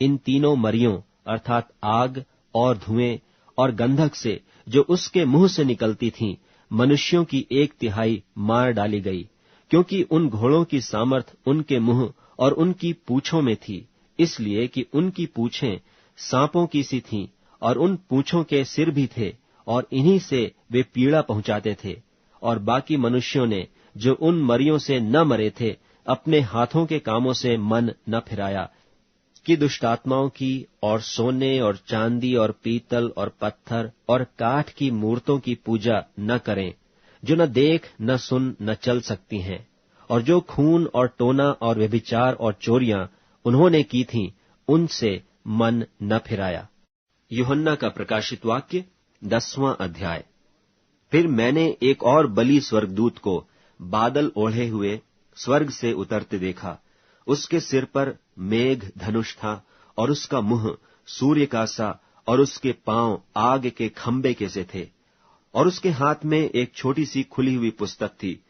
इन तीनों मरियों अर्थात आग और धुएं और गंधक से, जो उसके मुंह से निकलती थीं, मनुष्यों की 1/3 मार डाली गई, क्योंकि उन घोड़ों की सामर्थ उनके मुंह और उनकी पूंछों में थी, इसलिए कि उनकी पूंछें सांपों की सी थीं, और उन पूंछों के सिर भी थे, और इन्हीं से वे पीड़ा पहुंचाते थे। और बाकी मनुष्यों ने, जो उन मरियों से न मरे थे, अपने हाथों के कामों से मन न फिराया, कि दुष्टात्माओं की और सोने और चांदी और पीतल और पत्थर और काठ की मूर्तों की पूजा न करें, जो न देख न सुन न चल सकती हैं। और जो खून और टोना और व्यभिचार और चोरियां उन्होंने की थीं, उनसे मन न फिराया। यूहन्ना का प्रकाशित वाक्य 10वां अध्याय। फिर मैंने एक और बलि स्वर्गदूत को बादल ओढ़े हुए स्वर्ग से उतरते देखा। उसके सिर पर मेघ धनुष था, और उसका मुंह सूर्य का सा, और उसके पांव आग के खंबे के से थे। और उसके हाथ में एक छोटी सी खुली हुई पुस्तक थी।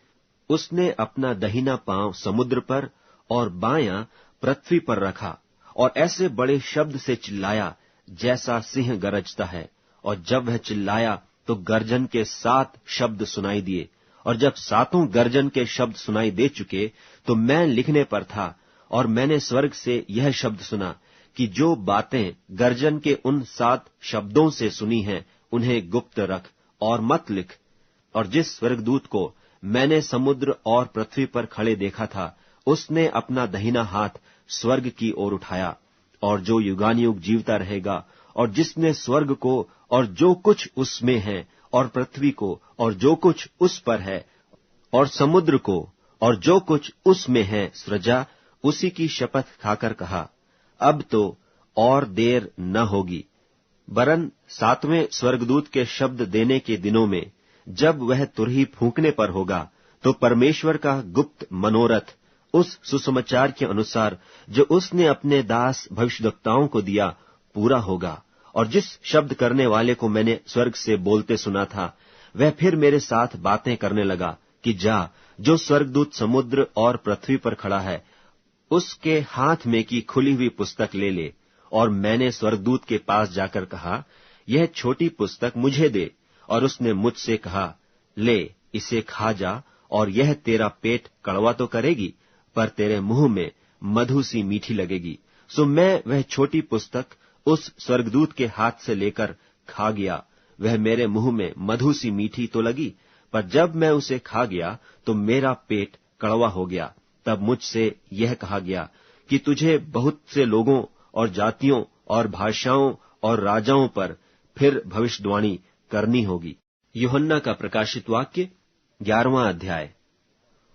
उसने अपना दहिना पांव समुद्र पर और बायां पृथ्वी पर रखा, और ऐसे बड़े शब्द से चिल्लाया, जैसा सिंह गरजता है। और जब वह चिल्लाया, तो गर्जन के 7 शब्द सुनाई दिए। और जब 7 गर्जन के शब्द सुनाई दे चुके, तो मैं लिखने पर था, और मैंने स्वर्ग से यह शब्द सुना कि जो बातें गर्जन के उन 7 शब्दों से सुनी हैं, उन्हें गुप्त रख और मत लिख। और जिस स्वर्गदूत को मैंने समुद्र और पृथ्वी पर खड़े देखा था, उसने अपना दहिना हाथ स्वर्ग की ओर उठाया, और जो युगानुयुग जीवता रहेगा, और जिसने स्वर्ग को और जो कुछ उसमें है, और पृथ्वी को और जो कुछ उस पर है, और समुद्र को और जो कुछ उसमें है सृजा, उसी की शपथ खाकर कहा, अब तो और देर न होगी, वरन 7वें स्वर्गदूत के शब्द देने के दिनों में, जब वह तुरही फूंकने पर होगा, तो परमेश्वर का गुप्त मनोरथ उस सुसमाचार के अनुसार जो उसने अपने दास भविष्यद्वक्ताओं को दिया, पूरा होगा। और जिस शब्द करने वाले को मैंने स्वर्ग से बोलते सुना था, वह फिर मेरे साथ बातें करने लगा कि जा, जो स्वर्गदूत समुद्र और पृथ्वी पर खड़ा है, उसके हाथ में की खुली हुई पुस्तक ले ले। और मैंने स्वर्गदूत के पास जाकर कहा, यह छोटी पुस्तक मुझे दे। और उसने मुझसे कहा, ले, इसे खा जा, और यह तेरा पेट कड़वा तो करेगी, पर तेरे मुंह में मधु सी मीठी लगेगी। सो मैं वह छोटी पुस्तक उस स्वर्गदूत के हाथ से लेकर खा गया। वह मेरे मुंह में मधु सी मीठी तो लगी, पर जब मैं उसे खा गया, तो मेरा पेट कड़वा हो गया। तब मुझसे यह कहा गया कि तुझे बहुत से लोगों और जातियों और भाषाओं और राजाओं पर फिर भविष्यवाणी करनी होगी। यूहन्ना का प्रकाशित वाक्य 11वां अध्याय।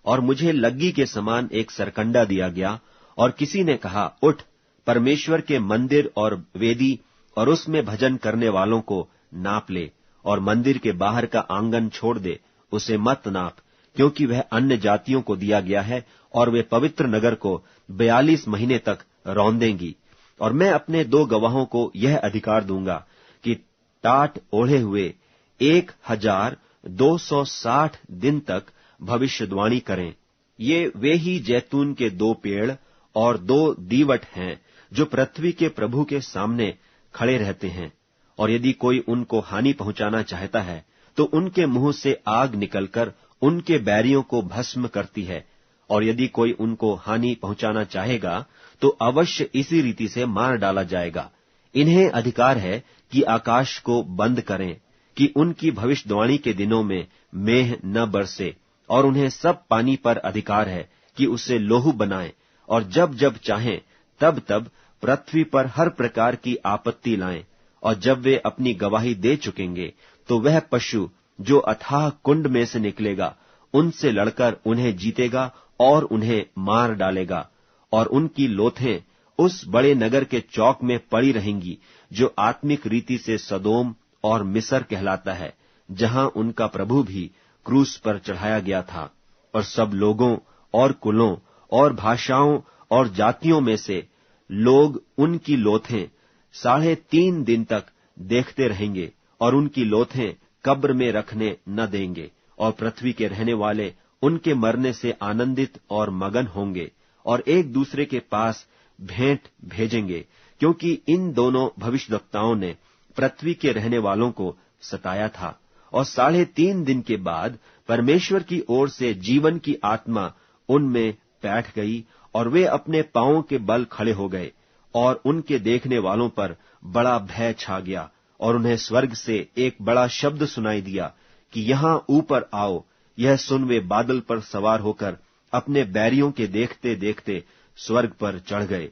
और मुझे लग्गी के समान एक सरकंडा दिया गया, और किसी ने कहा, उठ, परमेश्वर के मंदिर और वेदी और उसमें भजन करने वालों को नाप ले, और मंदिर के बाहर का आंगन छोड़ दे, उसे मत नाप, क्योंकि वह अन्य जातियों को दिया गया है, और वे पवित्र नगर को 42 महीने तक रौंदेंगी। और मैं अपने 2 गवाहों को यह अधिकार दूंगा कि टाट ओढ़े हुए 1260 दिन तक भविष्यवाणी करें। ये वे ही जैतून के 2 पेड़ और 2 दीवट हैं, जो पृथ्वी के प्रभु के सामने खड़े रहते हैं। और यदि कोई उनको हानि पहुंचाना चाहता है तो उनके मुंह से आग निकलकर उनके बैरियों को भस्म करती है, और यदि कोई उनको हानि पहुंचाना चाहेगा तो अवश्य इसी रीति से मार डाला जाएगा। इन्हें अधिकार है कि आकाश को बंद करें, कि उनकी भविष्यवाणी के दिनों में मेघ न बरसे, और उन्हें सब पानी पर अधिकार है कि उसे लोहू बनाएं, और जब जब चाहें तब तब पृथ्वी पर हर प्रकार की आपत्ति लाएं। और जब वे अपनी गवाही दे चुकेंगे तो वह पशु जो अथाह कुंड में से निकलेगा उनसे लड़कर उन्हें जीतेगा और उन्हें मार डालेगा, और उनकी लोथें उस बड़े नगर के चौक में पड़ी रहेंगी जो आत्मिक रीति से सदोम और मिस्र कहलाता है, जहां उनका प्रभु भी क्रूस पर चढ़ाया गया था। और सब लोगों और कुलों और भाषाओं और जातियों में से लोग उनकी लोथें 3.5 दिन तक देखते रहेंगे, और उनकी लोथें कब्र में रखने न देंगे, और पृथ्वी के रहने वाले उनके मरने से आनंदित और मगन होंगे, और एक दूसरे के पास भेंट भेजेंगे, क्योंकि इन दोनों भविष्यद्वक्ताओं ने पृथ्वी के रहने वालों को सताया था। और 3.5 दिन के बाद परमेश्वर की ओर से जीवन की आत्मा उनमें बैठ गई, और वे अपने पांवों के बल खड़े हो गए, और उनके देखने वालों पर बड़ा भय छा गया, और उन्हें स्वर्ग से एक बड़ा शब्द सुनाई दिया कि यहां ऊपर आओ। यह सुन वे बादल पर सवार होकर अपने बैरियों के देखते देखते स्वर्ग पर चढ़ गए।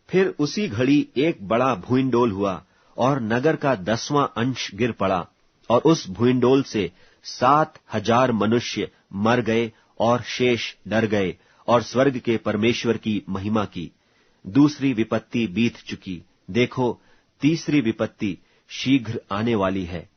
फिर उसी घड़ी एक बड़ा भूइंडोल हुआ, और नगर का 10वां अंश गिर पड़ा, और उस भूइंडोल से 7,000 मनुष्य मर गए, और शेष डर गए और स्वर्ग के परमेश्वर की महिमा की। दूसरी विपत्ति बीत चुकी, देखो तीसरी विपत्ति शीघ्र आने वाली है।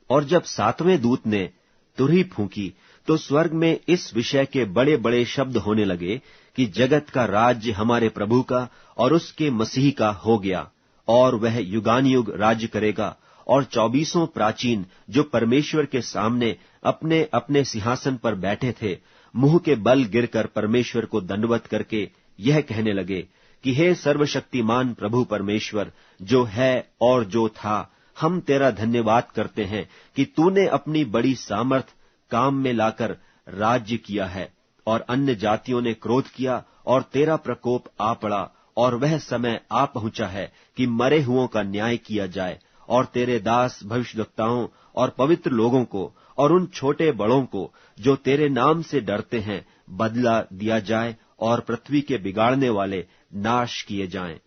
और जब 7वें दूत ने तुरही फूंकी तो स्वर्ग में इस विषय के बड़े बड़े शब्द होने लगे कि जगत का राज्य हमारे प्रभु का और उसके मसीह का हो गया, और वह युगानुयुग राज्य करेगा। और 24 प्राचीन जो परमेश्वर के सामने अपने अपने सिंहासन पर बैठे थे, मुंह के बल गिरकर परमेश्वर को दंडवत करके यह कहने लगे कि हे सर्वशक्तिमान प्रभु परमेश्वर, जो है और जो था, हम तेरा धन्यवाद करते हैं कि तूने अपनी बड़ी सामर्थ काम में लाकर राज्य किया है, और अन्य जातियों ने क्रोध किया, और तेरा प्रकोप आ पड़ा, और वह समय आ पहुंचा है कि मरे हुओं का न्याय किया जाए, और तेरे दास भविष्यद्वक्ताओं और पवित्र लोगों को और उन छोटे बड़ों को जो तेरे नाम से डरते हैं बदला दिया जाए, और पृथ्वी के बिगाड़ने वाले नाश किए जाएं।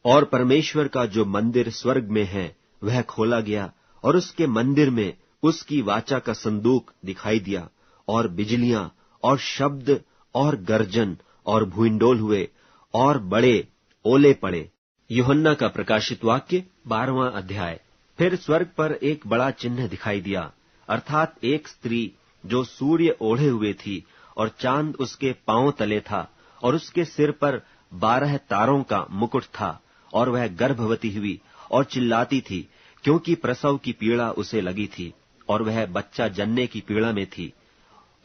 और परमेश्वर का जो मंदिर स्वर्ग में है वह खोला गया, और उसके मंदिर में उसकी वाचा का संदूक दिखाई दिया, और बिजलियां और शब्द और गर्जन और भूइंडोल हुए, और बड़े ओले पड़े। यूहन्ना का प्रकाशित वाक्य 12वां अध्याय। फिर स्वर्ग पर एक बड़ा चिन्ह दिखाई दिया, अर्थात एक स्त्री जो सूर्य ओढ़े हुए थी, और चांद उसके पांव तले था, और उसके सिर पर 12 तारों का मुकुट था, और वह गर्भवती हुई और चिल्लाती थी, क्योंकि प्रसव की पीड़ा उसे लगी थी, और वह बच्चा जनने की पीड़ा में थी।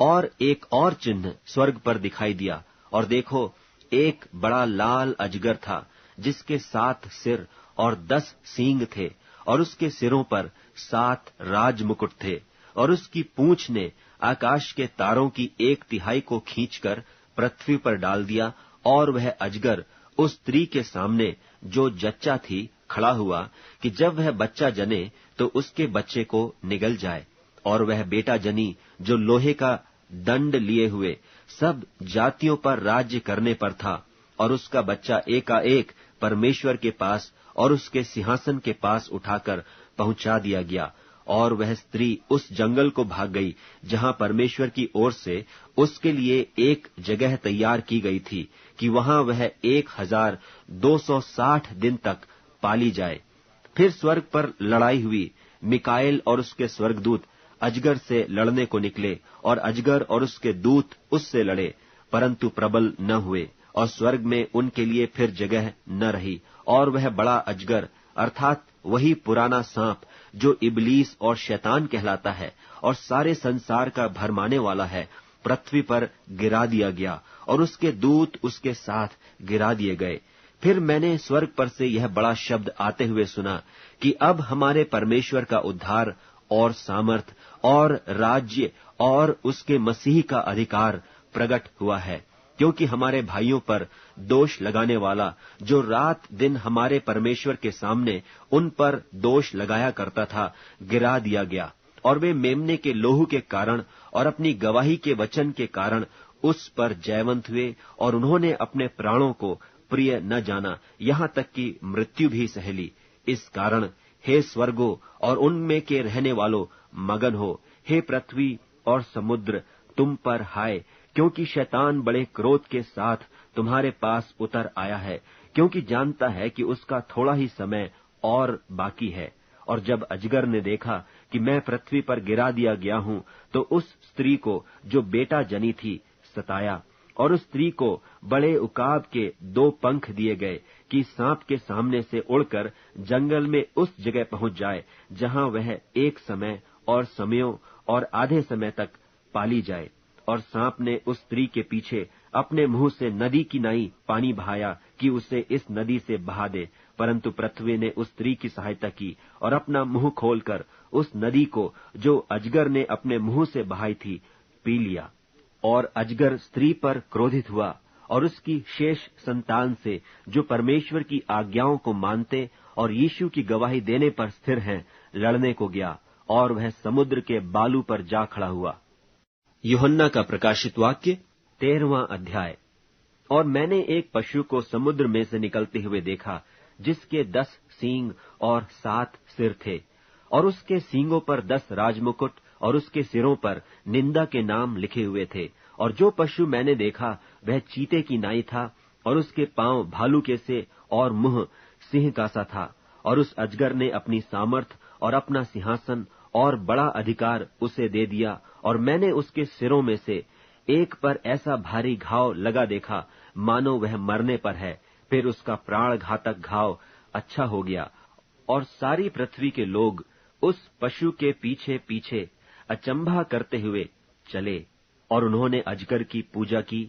और एक और चिन्ह स्वर्ग पर दिखाई दिया, और देखो एक बड़ा लाल अजगर था, जिसके 7 सिर और 10 सींग थे, और उसके सिरों पर 7 राज मुकुट थे, और उसकी पूंछ ने आकाश के तारों की 1/3 को खींचकर पृथ्वी पर डाल दिया। और वह अजगर उस स्त्री के सामने जो जच्चा थी खड़ा हुआ कि जब वह बच्चा जने तो उसके बच्चे को निगल जाए, और वह बेटा जनी जो लोहे का दंड लिए हुए सब जातियों पर राज्य करने पर था, और उसका बच्चा एकाएक परमेश्वर के पास और उसके सिंहासन के पास उठाकर पहुंचा दिया गया। और वह स्त्री उस जंगल को भाग गई जहां परमेश्वर की ओर से उसके लिए एक जगह तैयार की गई थी कि वहां वह 1260 दिन तक पाली जाए। फिर स्वर्ग पर लड़ाई हुई। मिकाएल और उसके स्वर्गदूत अजगर से लड़ने को निकले, और अजगर और उसके दूत उससे लड़े, परंतु प्रबल न हुए, और स्वर्ग में उनके लिए फिर जगह न रही। और वह बड़ा अजगर अर्थात वही पुराना सांप जो इबलीस और शैतान कहलाता है और सारे संसार का भरमाने वाला है, पृथ्वी पर गिरा दिया गया, और उसके दूत उसके साथ गिरा दिए गए। फिर मैंने स्वर्ग पर से यह बड़ा शब्द आते हुए सुना कि अब हमारे परमेश्वर का उद्धार और सामर्थ और राज्य और उसके मसीह का अधिकार प्रकट हुआ है, क्योंकि हमारे भाइयों पर दोष लगाने वाला जो रात दिन हमारे परमेश्वर के सामने उन पर दोष लगाया करता था, गिरा दिया गया, और वे मेमने के लोहू के कारण और अपनी गवाही के वचन के कारण उस पर जयवंत हुए, और उन्होंने अपने प्राणों को प्रिय न जाना, यहाँ तक कि मृत्यु भी सह ली। इस कारण हे स्वर्गो और उनमें के रहने वालों, मगन हो। हे पृथ्वी और समुद्र, तुम पर हाय, क्योंकि शैतान बड़े क्रोध के साथ तुम्हारे पास उतर आया है, क्योंकि जानता है कि उसका थोड़ा ही समय और बाकी है। और जब अजगर ने देखा कि मैं पृथ्वी पर गिरा दिया गया हूं, तो उस स्त्री को जो बेटा जनी थी सताया, और उस स्त्री को बड़े उकाब के 2 पंख दिए गए कि सांप के सामने से उड़कर जंगल में उस जगह पहुंच जाए जहां वह एक समय और समयों और आधे समय तक पाली जाए। और सांप ने उस स्त्री के पीछे अपने मुंह से नदी की नाई पानी बहाया कि उसे इस नदी से बहा दे, परंतु पृथ्वी ने उस स्त्री की सहायता की और अपना मुंह खोलकर उस नदी को जो अजगर ने अपने मुंह से बहाई थी पी लिया। और अजगर स्त्री पर क्रोधित हुआ और उसकी शेष संतान से, जो परमेश्वर की आज्ञाओं को मानते और यीशु की गवाही देने पर स्थिर हैं, लड़ने को गया, और वह समुद्र के बालू पर जा खड़ा हुआ। यूहन्ना का प्रकाशित वाक्य 13वां अध्याय। और मैंने एक पशु को समुद्र में से निकलते हुए देखा, जिसके 10 सींग और 7 सिर थे, और उसके सींगों पर 10 राजमुकुट और उसके सिरों पर निंदा के नाम लिखे हुए थे। और जो पशु मैंने देखा वह चीते की नाई था, और उसके पांव भालू के से और मुंह सिंह का सा था। और उस अजगर ने अपनी सामर्थ और अपना सिंहासन और बड़ा अधिकार उसे दे दिया, और मैंने उसके सिरों में से एक पर ऐसा भारी घाव लगा देखा, मानो वह मरने पर है। फिर उसका प्राण घातक घाव अच्छा हो गया, और सारी पृथ्वी के लोग उस पशु के पीछे पीछे अचंभा करते हुए चले। और उन्होंने अजगर की पूजा की,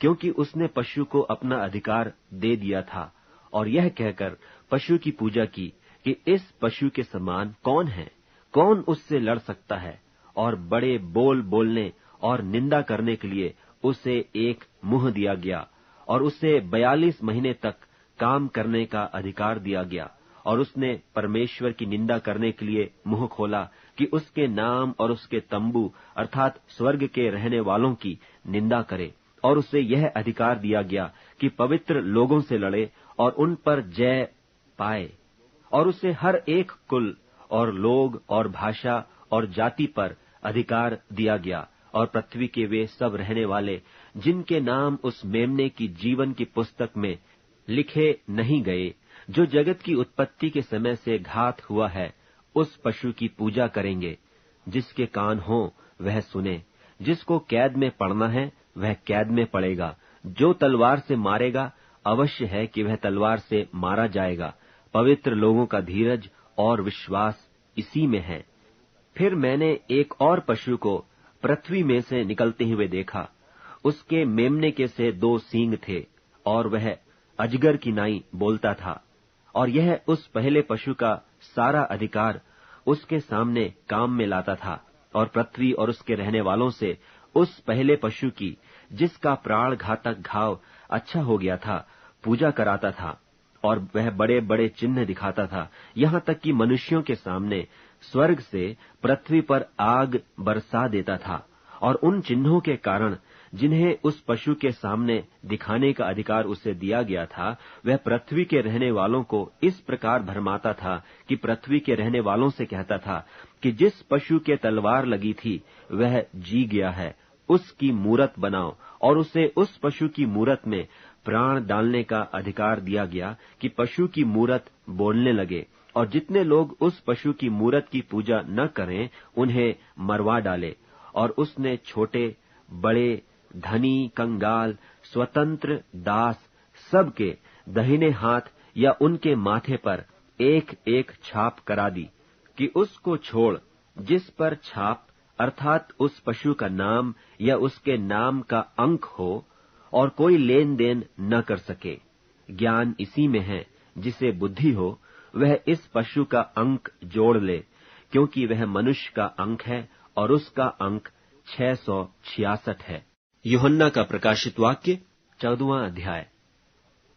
क्योंकि उसने पशु को अपना अधिकार दे दिया था, और यह कहकर पशु की पूजा की कि इस पशु के समान कौन है, कौन उससे लड़ सकता है। और बड़े बोल बोलने और निंदा करने के लिए उसे एक मुंह दिया गया, और उसे 42 महीने तक काम करने का अधिकार दिया गया। और उसने परमेश्वर की निंदा करने के लिए मुंह खोला कि उसके नाम और उसके तंबू अर्थात स्वर्ग के रहने वालों की निंदा करे। और उसे यह अधिकार दिया गया कि पवित्र लोगों से लड़े और उन पर जय पाए। और उसे हर एक कुल और लोग और भाषा और जाति पर अधिकार दिया गया। और पृथ्वी के वे सब रहने वाले जिनके नाम उस मेमने की जीवन की पुस्तक में लिखे नहीं गए, जो जगत की उत्पत्ति के समय से घात हुआ है, उस पशु की पूजा करेंगे। जिसके कान हो वह सुने। जिसको कैद में पड़ना है वह कैद में पड़ेगा। जो तलवार से मारेगा अवश्य है कि वह तलवार से मारा जाएगा। पवित्र लोगों का धीरज और विश्वास इसी में है। फिर मैंने एक और पशु को पृथ्वी में से निकलते हुए देखा। उसके मेमने के से 2 सींग थे, और वह अजगर की नाई बोलता था। और यह उस पहले पशु का सारा अधिकार उसके सामने काम में लाता था, और पृथ्वी और उसके रहने वालों से उस पहले पशु की, जिसका प्राण घातक घाव अच्छा हो गया था, पूजा कराता था। और वह बड़े बड़े चिन्ह दिखाता था, यहाँ तक कि मनुष्यों के सामने स्वर्ग से पृथ्वी पर आग बरसा देता था। और उन चिन्हों के कारण जिन्हें उस पशु के सामने दिखाने का अधिकार उसे दिया गया था, वह पृथ्वी के रहने वालों को इस प्रकार भरमाता था कि पृथ्वी के रहने वालों से कहता था कि जिस पशु के तलवार लगी थी वह जी गया है, उसकी मूरत बनाओ। और उसे उस पशु की मूरत में प्राण डालने का अधिकार दिया गया कि पशु की मूरत बोलने लगे, और जितने लोग उस पशु की मूरत की पूजा न करें उन्हें मरवा डाले। और उसने छोटे बड़े, धनी, कंगाल, स्वतंत्र, दास सबके दाहिने हाथ या उनके माथे पर एक एक छाप करा दी कि उसको छोड़ जिस पर छाप अर्थात उस पशु का नाम या उसके नाम का अंक हो, और कोई लेन देन न कर सके। ज्ञान इसी में है, जिसे बुद्धि हो वह इस पशु का अंक जोड़ ले, क्योंकि वह मनुष्य का अंक है और उसका अंक 666 है। यूहन्ना का प्रकाशित वाक्य 14वां अध्याय।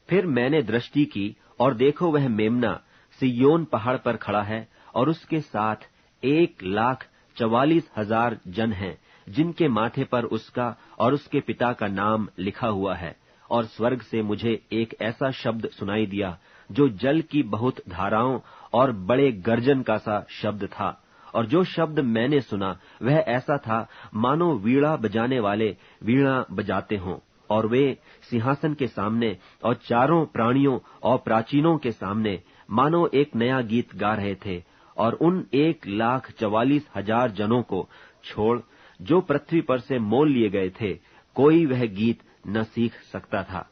फिर मैंने दृष्टि की और देखो वह मेमना सिय्योन पहाड़ पर खड़ा है और उसके साथ 1,44,000 जन हैं, जिनके माथे पर उसका और उसके पिता का नाम लिखा हुआ है। और स्वर्ग से मुझे एक ऐसा शब्द सुनाई दिया जो जल की बहुत धाराओं और बड़े गर्जन का सा शब्द था। और जो शब्द मैंने सुना वह ऐसा था मानो वीणा बजाने वाले वीणा बजाते हों, और वे सिंहासन के सामने और चारों प्राणियों और प्राचीनों के सामने मानो एक नया गीत गा रहे थे। और उन 1,44,000 जनों को छोड़ जो पृथ्वी पर से मोल लिए गए थे, कोई वह गीत न सीख सकता था।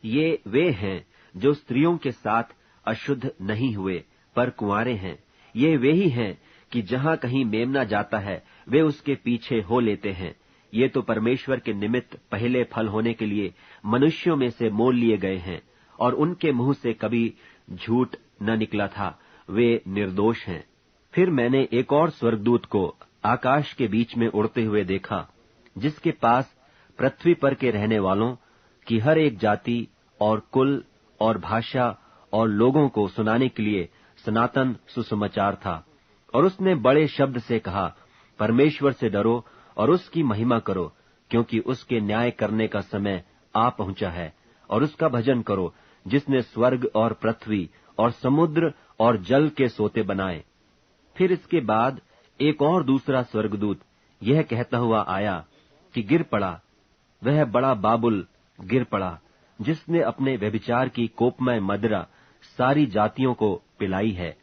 ये वे हैं जो स्त्रियों के साथ अशुद्ध नहीं हुए पर कुंवारे हैं। ये वे ही हैं कि जहां कहीं मेमना जाता है वे उसके पीछे हो लेते हैं। ये तो परमेश्वर के निमित्त पहले फल होने के लिए मनुष्यों में से मोल लिए गए हैं, और उनके मुंह से कभी झूठ न निकला था। वे निर्दोष हैं। फिर मैंने एक और स्वर्गदूत को आकाश के बीच में उड़ते हुए देखा, जिसके पास पृथ्वी पर के रहने वालों की हर एक जाति और कुल और भाषा और लोगों को सुनाने के लिए सनातन सुसमाचार था। और उसने बड़े शब्द से कहा, परमेश्वर से डरो और उसकी महिमा करो, क्योंकि उसके न्याय करने का समय आ पहुंचा है। और उसका भजन करो, जिसने स्वर्ग और पृथ्वी और समुद्र और जल के सोते बनाए। फिर इसके बाद एक और दूसरा स्वर्गदूत यह कहता हुआ आया कि गिर पड़ा, वह बड़ा बाबुल गिर पड़ा, जिसने अपने व्यभिचार की कोपमय मदिरा सारी जातियों को पिलाई है।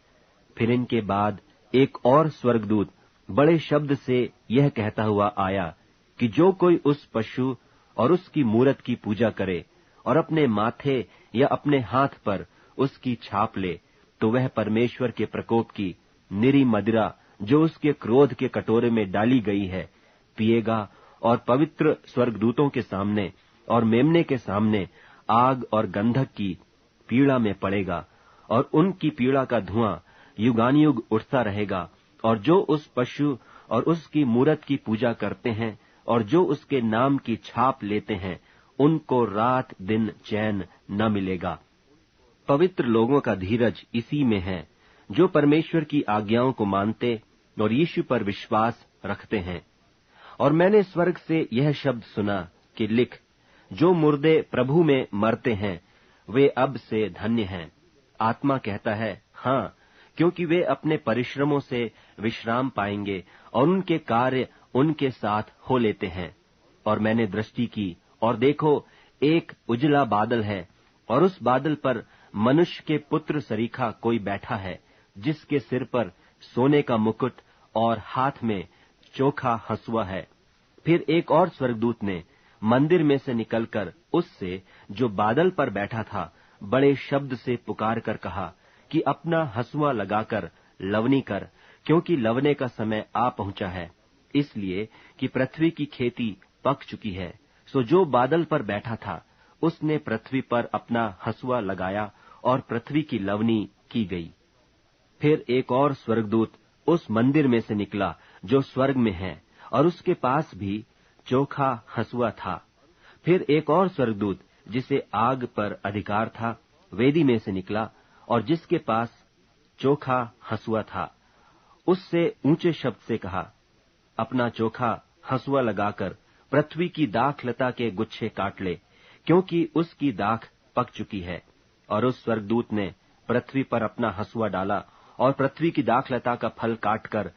फिर इनके बाद एक और स्वर्गदूत बड़े शब्द से यह कहता हुआ आया कि जो कोई उस पशु और उसकी मूरत की पूजा करे और अपने माथे या अपने हाथ पर उसकी छाप ले, तो वह परमेश्वर के प्रकोप की निरी मदिरा जो उसके क्रोध के कटोरे में डाली गई है पिएगा, और पवित्र स्वर्गदूतों के सामने और मेमने के सामने आग और गंधक की पीड़ा में पड़ेगा। और उनकी पीड़ा का धुआं युगानुयुग उठता रहेगा। और जो उस पशु और उसकी मूरत की पूजा करते हैं और जो उसके नाम की छाप लेते हैं, उनको रात दिन चैन न मिलेगा। पवित्र लोगों का धीरज इसी में है, जो परमेश्वर की आज्ञाओं को मानते और यीशु पर विश्वास रखते हैं। और मैंने स्वर्ग से यह शब्द सुना कि लिख, जो मुर्दे प्रभु में मरते हैं वे अब से धन्य हैं। आत्मा कहता है, हाँ, क्योंकि वे अपने परिश्रमों से विश्राम पाएंगे और उनके कार्य उनके साथ हो लेते हैं। और मैंने दृष्टि की और देखो, एक उजला बादल है, और उस बादल पर मनुष्य के पुत्र सरीखा कोई बैठा है, जिसके सिर पर सोने का मुकुट और हाथ में चोखा हंसुआ है। फिर एक और स्वर्गदूत ने मंदिर में से निकलकर उससे जो बादल पर बैठा था बड़े शब्द से पुकार कर कहा कि अपना हंसुआ लगाकर लवनी कर, क्योंकि लवने का समय आ पहुंचा है, इसलिए कि पृथ्वी की खेती पक चुकी है। सो जो बादल पर बैठा था उसने पृथ्वी पर अपना हंसुआ लगाया और पृथ्वी की लवनी की गई। फिर एक और स्वर्गदूत उस मंदिर में से निकला जो स्वर्ग में है, और उसके पास भी चोखा हंसुआ था। फिर एक और स्वर्गदूत जिसे आग पर अधिकार था वेदी में से निकला, और जिसके पास चोखा हंसुआ था, उससे ऊंचे शब्द से कहा, अपना चोखा हंसुआ लगाकर पृथ्वी की दाखलता के गुच्छे काट ले, क्योंकि उसकी दाख पक चुकी है। और उस स्वर्गदूत ने पृथ्वी पर अपना हंसुआ डाला और पृथ्वी की दाखलता का फल काटकर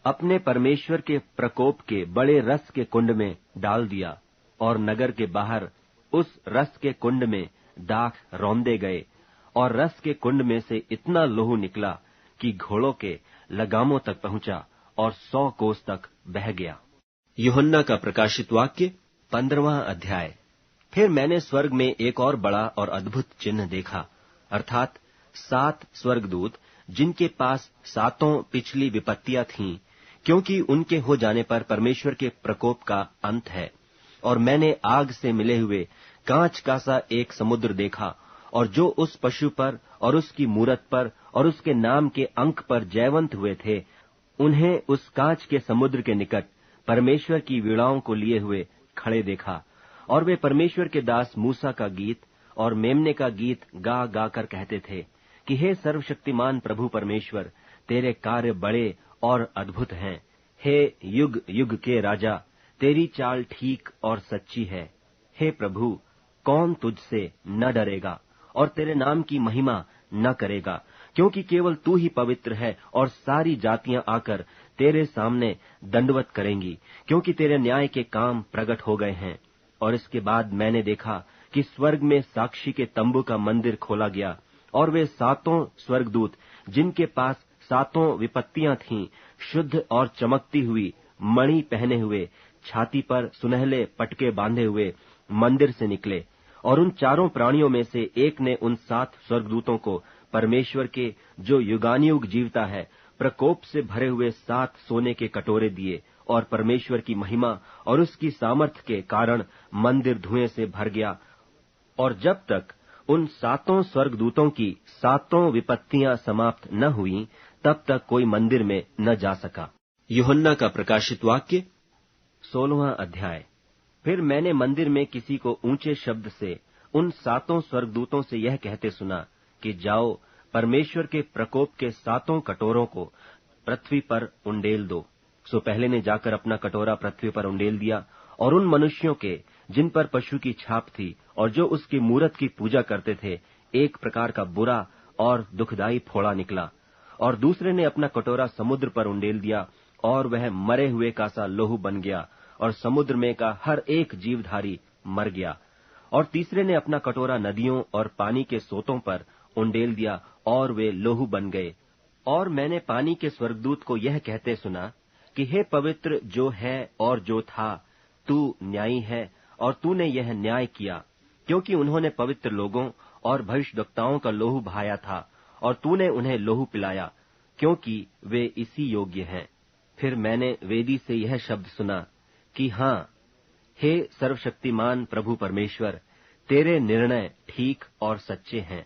अपने परमेश्वर के प्रकोप के बड़े रस के कुंड में डाल दिया। और नगर के बाहर उस रस के कुंड में दाख रौंदे गए, और रस के कुंड में से इतना लोहू निकला कि घोड़ों के लगामों तक पहुंचा और 100 कोस तक बह गया। यूहन्ना का प्रकाशित वाक्य 15वां अध्याय। फिर मैंने स्वर्ग में एक और बड़ा और अद्भुत चिन्ह देखा, अर्थात 7 स्वर्गदूत, जिनके पास 7 पिछली विपत्तियां थीं, क्योंकि उनके हो जाने पर परमेश्वर के प्रकोप का अंत है। और मैंने आग से मिले हुए कांच का सा एक समुद्र देखा, और जो उस पशु पर और उसकी मूरत पर और उसके नाम के अंक पर जयवंत हुए थे, उन्हें उस कांच के समुद्र के निकट परमेश्वर की वीणाओं को लिए हुए खड़े देखा। और वे परमेश्वर के दास मूसा का गीत और मेमने का गीत गा गा कर कहते थे कि हे सर्वशक्तिमान प्रभु परमेश्वर, तेरे कार्य बड़े और अद्भुत हैं। हे युग युग के राजा, तेरी चाल ठीक और सच्ची है। हे प्रभु, कौन तुझसे न डरेगा और तेरे नाम की महिमा न करेगा, क्योंकि केवल तू ही पवित्र है और सारी जातियां आकर तेरे सामने दंडवत करेंगी, क्योंकि तेरे न्याय के काम प्रकट हो गए हैं। और इसके बाद मैंने देखा कि स्वर्ग में साक्षी के तंबू का मंदिर खोला गया, और वे 7 स्वर्गदूत जिनके पास 7 विपत्तियां थीं, शुद्ध और चमकती हुई मणि पहने हुए, छाती पर सुनहले पटके बांधे हुए मंदिर से निकले। और उन 4 प्राणियों में से एक ने उन 7 स्वर्गदूतों को परमेश्वर के जो युगानुयुग जीवता है प्रकोप से भरे हुए 7 सोने के कटोरे दिए, और परमेश्वर की महिमा और उसकी सामर्थ्य के कारण मंदिर धुएं से भर गया। और जब तक उन 7 स्वर्गदूतों की 7 विपत्तियां समाप्त न हुई, तब तक कोई मंदिर में न जा सका। यूहन्ना का प्रकाशित वाक्य 16वां अध्याय। फिर मैंने मंदिर में किसी को ऊंचे शब्द से उन 7 स्वर्गदूतों से यह कहते सुना कि जाओ, परमेश्वर के प्रकोप के 7 कटोरों को पृथ्वी पर उंडेल दो। सो पहले ने जाकर अपना कटोरा पृथ्वी पर उंडेल दिया, और उन मनुष्यों के जिन पर पशु की छाप थी और जो उसकी मूरत की पूजा करते थे, एक प्रकार का बुरा और दुखदाई फोड़ा निकला। और दूसरे ने अपना कटोरा समुद्र पर उंडेल दिया, और वह मरे हुए का सा लोहू बन गया, और समुद्र में का हर एक जीवधारी मर गया। और तीसरे ने अपना कटोरा नदियों और पानी के सोतों पर उंडेल दिया, और वे लोहू बन गए। और मैंने पानी के स्वर्गदूत को यह कहते सुना कि हे पवित्र जो है और जो था, तू न्यायी है, और तूने यह न्याय किया, क्योंकि उन्होंने पवित्र लोगों और भविष्यद्वक्ताओं का लोहू बहाया था, और तूने उन्हें लोहू पिलाया, क्योंकि वे इसी योग्य हैं। फिर मैंने वेदी से यह शब्द सुना कि हाँ, हे सर्वशक्तिमान प्रभु परमेश्वर, तेरे निर्णय ठीक और सच्चे हैं।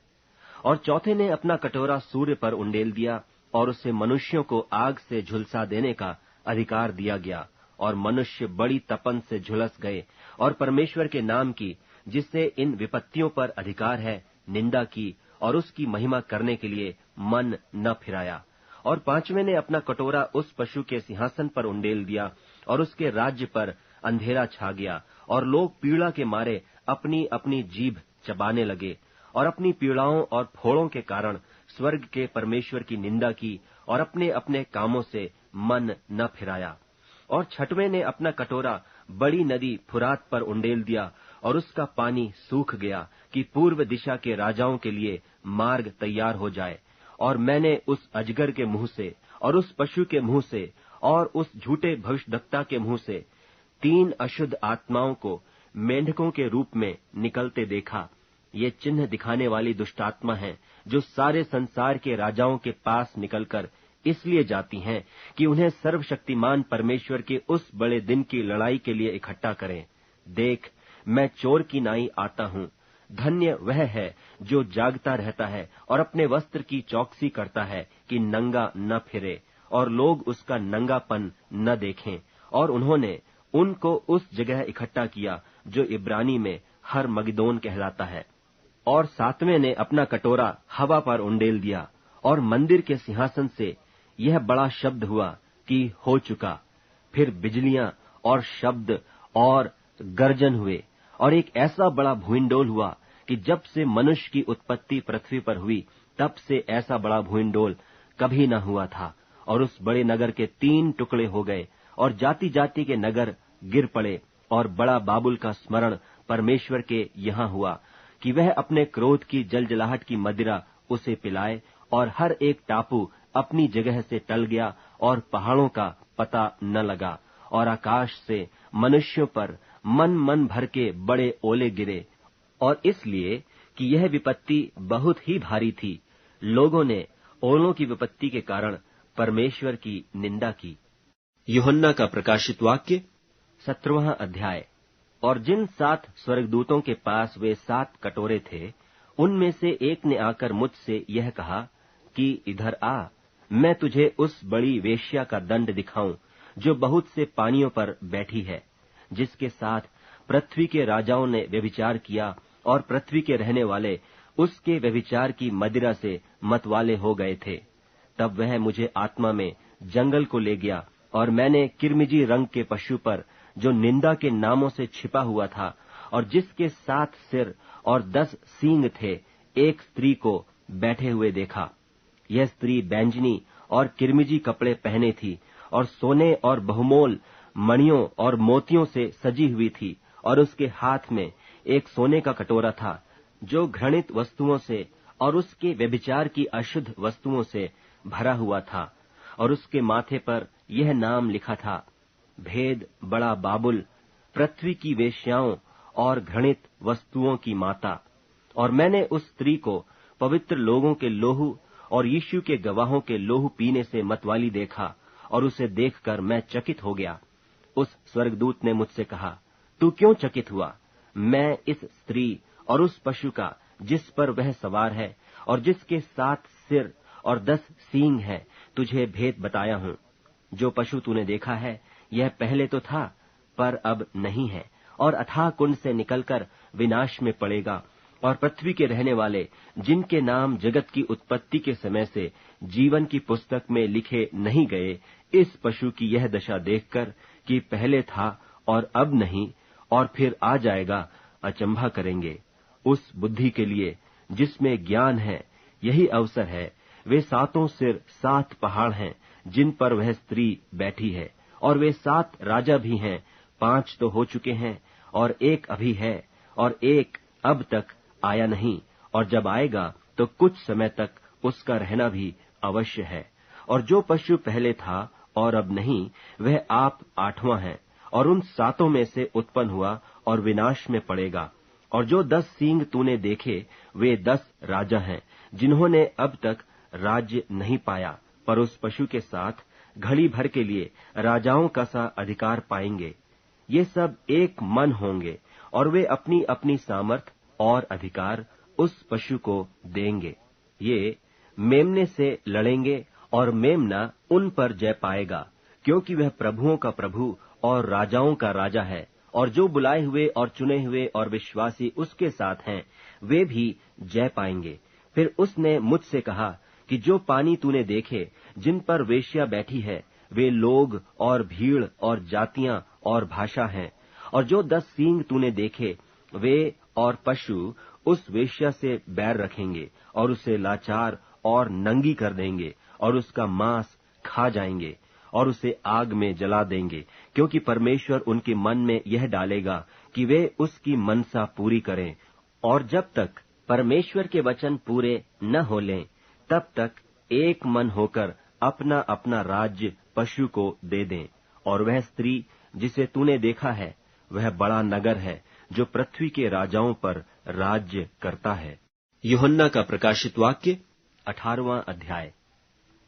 और चौथे ने अपना कटोरा सूर्य पर उंडेल दिया, और उसे मनुष्यों को आग से झुलसा देने का अधिकार दिया गया, और मनुष्य बड़ी तपन से झुलस गए, और परमेश्वर के नाम की, जिससे इन विपत्तियों पर अधिकार है, निंदा की, और उसकी महिमा करने के लिए मन न फिराया। और 5वें ने अपना कटोरा उस पशु के सिंहासन पर उंडेल दिया, और उसके राज्य पर अंधेरा छा गया, और लोग पीड़ा के मारे अपनी अपनी जीभ चबाने लगे, और अपनी पीड़ाओं और फोड़ों के कारण स्वर्ग के परमेश्वर की निंदा की, और अपने अपने कामों से मन न फिराया। और 6वें ने अपना कटोरा बड़ी नदी फुरात पर उंडेल दिया, और उसका पानी सूख गया कि पूर्व दिशा के राजाओं के लिए मार्ग तैयार हो जाए। और मैंने उस अजगर के मुंह से और उस पशु के मुंह से और उस झूठे भविष्यद्वक्ता के मुंह से 3 अशुद्ध आत्माओं को मेंढकों के रूप में निकलते देखा। ये चिन्ह दिखाने वाली दुष्टात्मा हैं, जो सारे संसार के राजाओं के पास निकलकर इसलिए जाती हैं कि उन्हें सर्वशक्तिमान परमेश्वर के उस बड़े दिन की लड़ाई के लिए इकट्ठा करें। देख, मैं चोर की नाई आता हूँ। धन्य वह है जो जागता रहता है और अपने वस्त्र की चौकसी करता है कि नंगा न फिरे, और लोग उसका नंगापन न देखें। और उन्होंने उनको उस जगह इकट्ठा किया जो इब्रानी में हर मगिदोन कहलाता है। और 7वें ने अपना कटोरा हवा पर उंडेल दिया, और मंदिर के सिंहासन से यह बड़ा शब्द हुआ कि हो चुका। फिर बिजलियां और शब्द और गर्जन हुए, और एक ऐसा बड़ा भूइंडोल हुआ कि जब से मनुष्य की उत्पत्ति पृथ्वी पर हुई, तब से ऐसा बड़ा भूइंडोल कभी न हुआ था। और उस बड़े नगर के 3 टुकड़े हो गए, और जाति जाति के नगर गिर पड़े। और बड़ा बाबुल का स्मरण परमेश्वर के यहाँ हुआ कि वह अपने क्रोध की जलजलाहट की मदिरा उसे पिलाए, और हर एक टापू अपनी जगह से टल गया, और पहाड़ों का पता न लगा। और आकाश से मनुष्यों पर मन भर के बड़े ओले गिरे। और इसलिए कि यह विपत्ति बहुत ही भारी थी, लोगों ने ओलों की विपत्ति के कारण परमेश्वर की निंदा की। यूहन्ना का प्रकाशित वाक्य 17वां अध्याय। और जिन 7 स्वर्गदूतों के पास वे 7 कटोरे थे, उनमें से एक ने आकर मुझसे यह कहा कि इधर आ, मैं तुझे उस बड़ी वेश्या का दंड दिखाऊं जो बहुत से पानियों पर बैठी है, जिसके साथ पृथ्वी के राजाओं ने व्यभिचार किया और पृथ्वी के रहने वाले उसके व्यभिचार की मदिरा से मतवाले हो गए थे। तब वह मुझे आत्मा में जंगल को ले गया और मैंने किरमिजी रंग के पशु पर, जो निंदा के नामों से छिपा हुआ था और जिसके 7 सिर और 10 सींग थे, एक स्त्री को बैठे हुए देखा। यह स्त्री बैंजनी और किरमिजी कपड़े पहने थी और सोने और बहुमोल मणियों और मोतियों से सजी हुई थी, और उसके हाथ में एक सोने का कटोरा था जो घृणित वस्तुओं से और उसके व्यभिचार की अशुद्ध वस्तुओं से भरा हुआ था, और उसके माथे पर यह नाम लिखा था, भेद बड़ा बाबुल, पृथ्वी की वेश्याओं और घृणित वस्तुओं की माता। और मैंने उस स्त्री को पवित्र लोगों के लोहू और यीशु के गवाहों के लोहू पीने से मतवाली देखा, और उसे देखकर मैं चकित हो गया। उस स्वर्गदूत ने मुझसे कहा, तू क्यों चकित हुआ? मैं इस स्त्री और उस पशु का जिस पर वह सवार है और जिसके 7 सिर और 10 सींग है, तुझे भेद बताया हूं। जो पशु तूने देखा है, यह पहले तो था, पर अब नहीं है, और अथाह कुंड से निकलकर विनाश में पड़ेगा। और पृथ्वी के रहने वाले, जिनके नाम जगत की उत्पत्ति के समय से जीवन की पुस्तक में लिखे नहीं गए, इस पशु की यह दशा देखकर कि पहले था और अब नहीं और फिर आ जाएगा, अचंभा करेंगे। उस बुद्धि के लिए जिसमें ज्ञान है यही अवसर है। वे 7 सिर 7 पहाड़ हैं जिन पर वह स्त्री बैठी है, और वे 7 राजा भी हैं। 5 तो हो चुके हैं और एक अभी है, और एक अब तक आया नहीं, और जब आएगा तो कुछ समय तक उसका रहना भी अवश्य है। और जो पशु पहले था और अब नहीं, वह आप 8वां है, और उन 7 में से उत्पन्न हुआ और विनाश में पड़ेगा। और जो 10 सींग तूने देखे, वे 10 राजा हैं, जिन्होंने अब तक राज्य नहीं पाया, पर उस पशु के साथ घड़ी भर के लिए राजाओं का सा अधिकार पाएंगे। ये सब एक मन होंगे, और वे अपनी अपनी सामर्थ और अधिकार उस पशु को देंगे। ये मेमने से लड़ेंगे, और मेमना उन पर जय पाएगा, क्योंकि वह प्रभुओं का प्रभु और राजाओं का राजा है। और जो बुलाए हुए और चुने हुए और विश्वासी उसके साथ हैं, वे भी जय पाएंगे। फिर उसने मुझसे कहा कि जो पानी तूने देखे, जिन पर वेश्या बैठी है, वे लोग और भीड़ और जातियां और भाषा हैं। और जो 10 सींग तूने देखे, वे और पशु उस वेश्या से बैर रखेंगे और उसे लाचार और नंगी कर देंगे, और उसका मांस खा जाएंगे और उसे आग में जला देंगे, क्योंकि परमेश्वर उनके मन में यह डालेगा कि वे उसकी मनसा पूरी करें। और जब तक परमेश्वर के वचन पूरे न हो लें, तब तक एक मन होकर अपना अपना राज्य पशु को दे दें। और वह स्त्री जिसे तूने देखा है, वह बड़ा नगर है जो पृथ्वी के राजाओं पर राज्य करता है। यूहन्ना का प्रकाशित वाक्य 18वां अध्याय।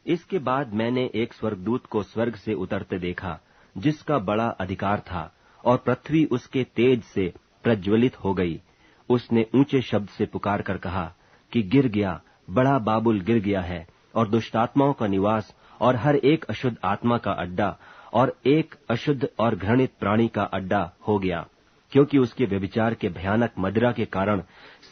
इसके बाद मैंने एक स्वर्गदूत को स्वर्ग से उतरते देखा, जिसका बड़ा अधिकार था, और पृथ्वी उसके तेज से प्रज्वलित हो गई। उसने ऊंचे शब्द से पुकार कर कहा कि गिर गया, बड़ा बाबुल गिर गया है, और दुष्टात्माओं का निवास, और हर एक अशुद्ध आत्मा का अड्डा, और एक अशुद्ध और घृणित प्राणी का अड्डा हो गया, क्योंकि उसके व्यभिचार के भयानक मदिरा के कारण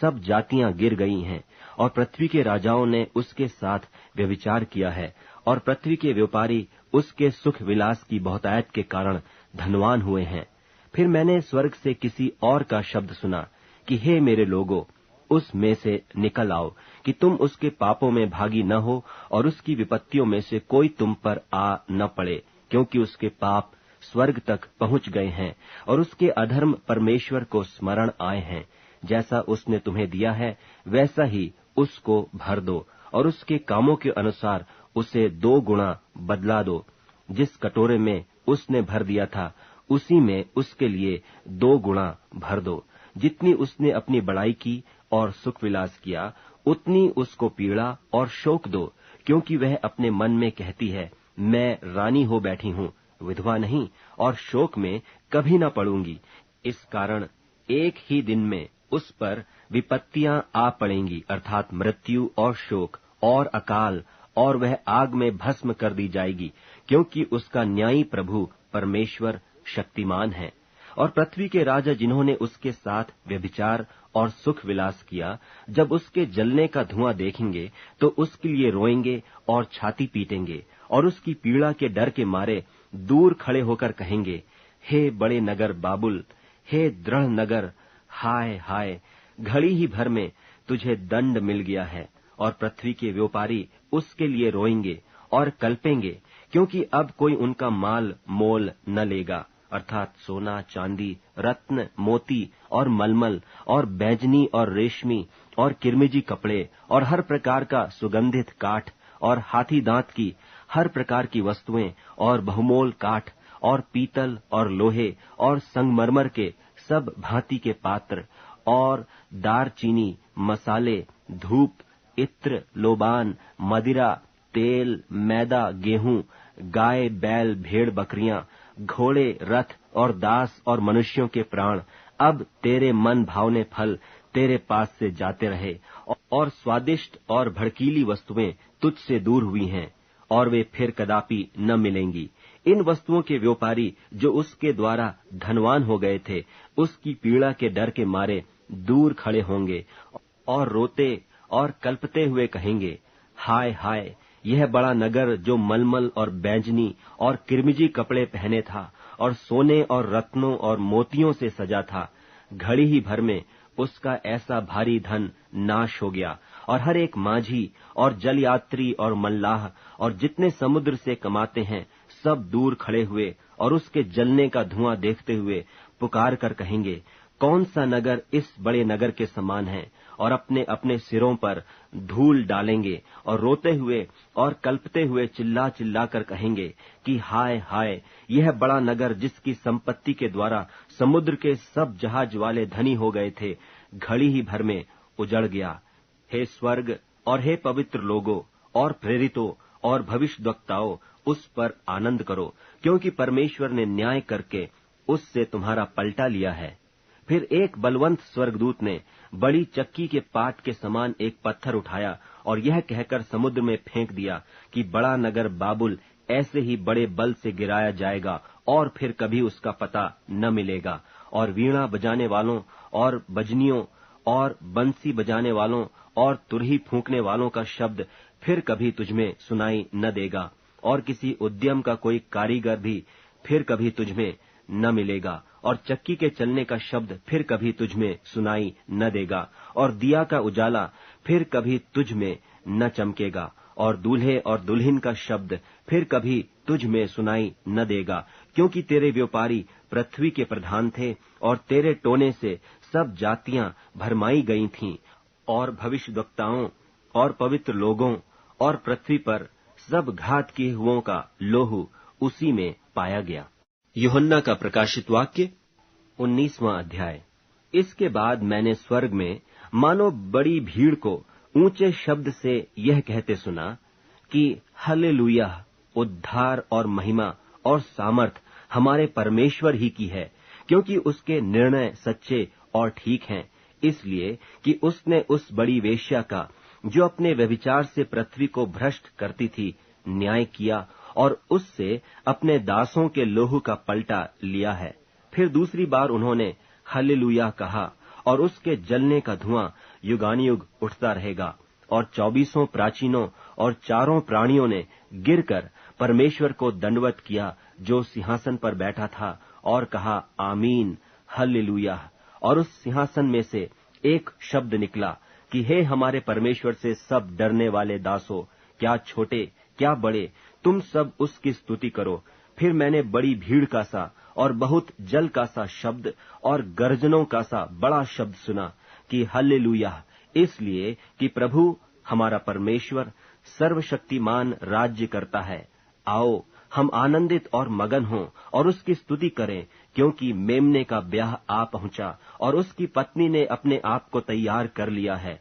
सब जातियां गिर गई हैं, और पृथ्वी के राजाओं ने उसके साथ व्यभिचार किया है, और पृथ्वी के व्यापारी उसके सुख विलास की बहुतायत के कारण धनवान हुए हैं। फिर मैंने स्वर्ग से किसी और का शब्द सुना कि हे मेरे लोगों, उस में से निकल आओ कि तुम उसके पापों में भागी न हो, और उसकी विपत्तियों में से कोई तुम पर आ न पड़े, क्योंकि उसके पाप स्वर्ग तक पहुंच गए हैं, और उसके अधर्म परमेश्वर को स्मरण आए हैं। जैसा उसने तुम्हें दिया है, वैसा ही उसको भर दो, और उसके कामों के अनुसार उसे 2 गुणा बदला दो। जिस कटोरे में उसने भर दिया था, उसी में उसके लिए 2 गुणा भर दो। जितनी उसने अपनी बड़ाई की और सुख विलास किया, उतनी उसको पीड़ा और शोक दो, क्योंकि वह अपने मन में कहती है, मैं रानी हो बैठी हूँ, विधवा नहीं, और शोक में कभी न पड़ूंगी। इस कारण एक ही दिन में उस पर विपत्तियां आ पड़ेंगी, अर्थात मृत्यु और शोक और अकाल, और वह आग में भस्म कर दी जाएगी, क्योंकि उसका न्यायी प्रभु परमेश्वर शक्तिमान है। और पृथ्वी के राजा जिन्होंने उसके साथ व्यभिचार और सुख विलास किया, जब उसके जलने का धुआं देखेंगे तो उसके लिए रोएंगे और छाती पीटेंगे, और उसकी पीड़ा के डर के मारे दूर खड़े होकर कहेंगे, हे बड़े नगर बाबुल, हे दृढ़ नगर, हाय हाय, घड़ी ही भर में तुझे दंड मिल गया है। और पृथ्वी के व्यापारी उसके लिए रोएंगे और कल्पेंगे, क्योंकि अब कोई उनका माल मोल न लेगा, अर्थात सोना, चांदी, रत्न, मोती और मलमल और बैजनी और रेशमी और किरमिजी कपड़े और हर प्रकार का सुगंधित काठ और हाथी दांत की हर प्रकार की वस्तुएं और बहुमोल काठ और पीतल और लोहे और संगमरमर के सब भांति के पात्र और दारचीनी, मसाले, धूप, इत्र, लोबान, मदिरा, तेल, मैदा, गेहूं, गाय, बैल, भेड़, बकरियां, घोड़े, रथ और दास और मनुष्यों के प्राण, अब तेरे मन भावने फल तेरे पास से जाते रहे, और स्वादिष्ट और भड़कीली वस्तुएं तुझसे दूर हुई हैं, और वे फिर कदापि न मिलेंगी। इन वस्तुओं के व्यापारी जो उसके द्वारा धनवान हो गए थे, उसकी पीड़ा के डर के मारे दूर खड़े होंगे और रोते और कल्पते हुए कहेंगे, हाय हाय, यह बड़ा नगर जो मलमल और बैंजनी और किरमिजी कपड़े पहने था और सोने और रत्नों और मोतियों से सजा था, घड़ी ही भर में उसका ऐसा भारी धन नाश हो गया। और हर एक माझी और जलयात्री और मल्लाह और जितने समुद्र से कमाते हैं, सब दूर खड़े हुए और उसके जलने का धुआं देखते हुए पुकार कर कहेंगे, कौन सा नगर इस बड़े नगर के समान है? और अपने अपने सिरों पर धूल डालेंगे और रोते हुए और कल्पते हुए चिल्ला चिल्ला कर कहेंगे कि हाय हाय, यह बड़ा नगर जिसकी संपत्ति के द्वारा समुद्र के सब जहाज वाले धनी हो गए थे, घड़ी ही भर में उजड़ गया। हे स्वर्ग और हे पवित्र लोगों और प्रेरितों और भविष्यद्वक्ताओं, उस पर आनंद करो, क्योंकि परमेश्वर ने न्याय करके उससे तुम्हारा पलटा लिया है। फिर एक बलवंत स्वर्गदूत ने बड़ी चक्की के पाट के समान एक पत्थर उठाया और यह कहकर समुद्र में फेंक दिया कि बड़ा नगर बाबुल ऐसे ही बड़े बल से गिराया जाएगा और फिर कभी उसका पता न मिलेगा। और वीणा बजाने वालों और बजनियों और बंसी बजाने वालों और तुरही फूंकने वालों का शब्द फिर कभी तुझमें सुनाई न देगा, और किसी उद्यम का कोई कारीगर भी फिर कभी तुझमें न मिलेगा, और चक्की के चलने का शब्द फिर कभी तुझमें सुनाई न देगा, और दिया का उजाला फिर कभी तुझ में न चमकेगा, और दूल्हे और दुल्हन का शब्द फिर कभी तुझ में सुनाई न देगा, क्योंकि तेरे व्यापारी पृथ्वी के प्रधान थे और तेरे टोने से सब जातियां भरमाई गई थीं, और भविष्यद्वक्ताओं और पवित्र लोगों और पृथ्वी पर सब घात किए हुओं का लोहू उसी में पाया गया। यूहन्ना का प्रकाशित वाक्य 19वां अध्याय। इसके बाद मैंने स्वर्ग में मानो बड़ी भीड़ को ऊंचे शब्द से यह कहते सुना कि हालेलुया, उद्धार और महिमा और सामर्थ हमारे परमेश्वर ही की है, क्योंकि उसके निर्णय सच्चे और ठीक हैं, इसलिए कि उसने उस बड़ी वेश्या का, जो अपने व्यभिचार से पृथ्वी को भ्रष्ट करती थी, न्याय किया और उससे अपने दासों के लोहू का पलटा लिया है। फिर दूसरी बार उन्होंने हालेलुया कहा, और उसके जलने का धुआं युगानुयुग उठता रहेगा। और 24 प्राचीनों और 4 प्राणियों ने गिरकर परमेश्वर को दंडवत किया जो सिंहासन पर बैठा था, और कहा, आमीन, हालेलुया। और उस सिंहासन में से एक शब्द निकला कि हे हमारे परमेश्वर से सब डरने वाले दासों, क्या छोटे क्या बड़े, तुम सब उसकी स्तुति करो। फिर मैंने बड़ी भीड़ का सा और बहुत जल का सा शब्द और गर्जनों का सा बड़ा शब्द सुना कि हालेलुया, इसलिए कि प्रभु हमारा परमेश्वर सर्वशक्तिमान राज्य करता है। आओ हम आनंदित और मगन हों और उसकी स्तुति करें, क्योंकि मेमने का ब्याह आ पहुंचा और उसकी पत्नी ने अपने आप को तैयार कर लिया है,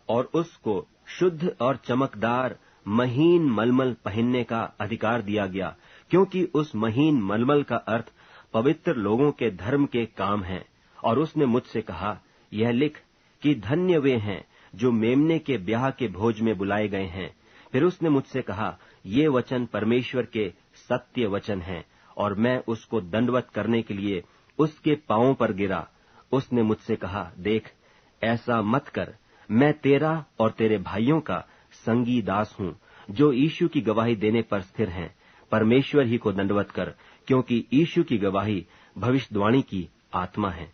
और उसको शुद्ध और चमकदार महीन मलमल पहनने का अधिकार दिया गया, क्योंकि उस महीन मलमल का अर्थ पवित्र लोगों के धर्म के काम है। और उसने मुझसे कहा, यह लिख कि धन्य वे हैं जो मेमने के ब्याह के भोज में बुलाए गए हैं। फिर उसने मुझसे कहा, ये वचन परमेश्वर के सत्य वचन हैं, और मैं उसको दंडवत करने के लिए उसके पांवों पर गिरा। उसने मुझसे कहा, देख, ऐसा मत कर, मैं तेरा और तेरे भाइयों का संगी दास हूं, जो यीशु की गवाही देने पर स्थिर हैं। परमेश्वर ही को दंडवत कर, क्योंकि यीशु की गवाही भविष्यवाणी की आत्मा है।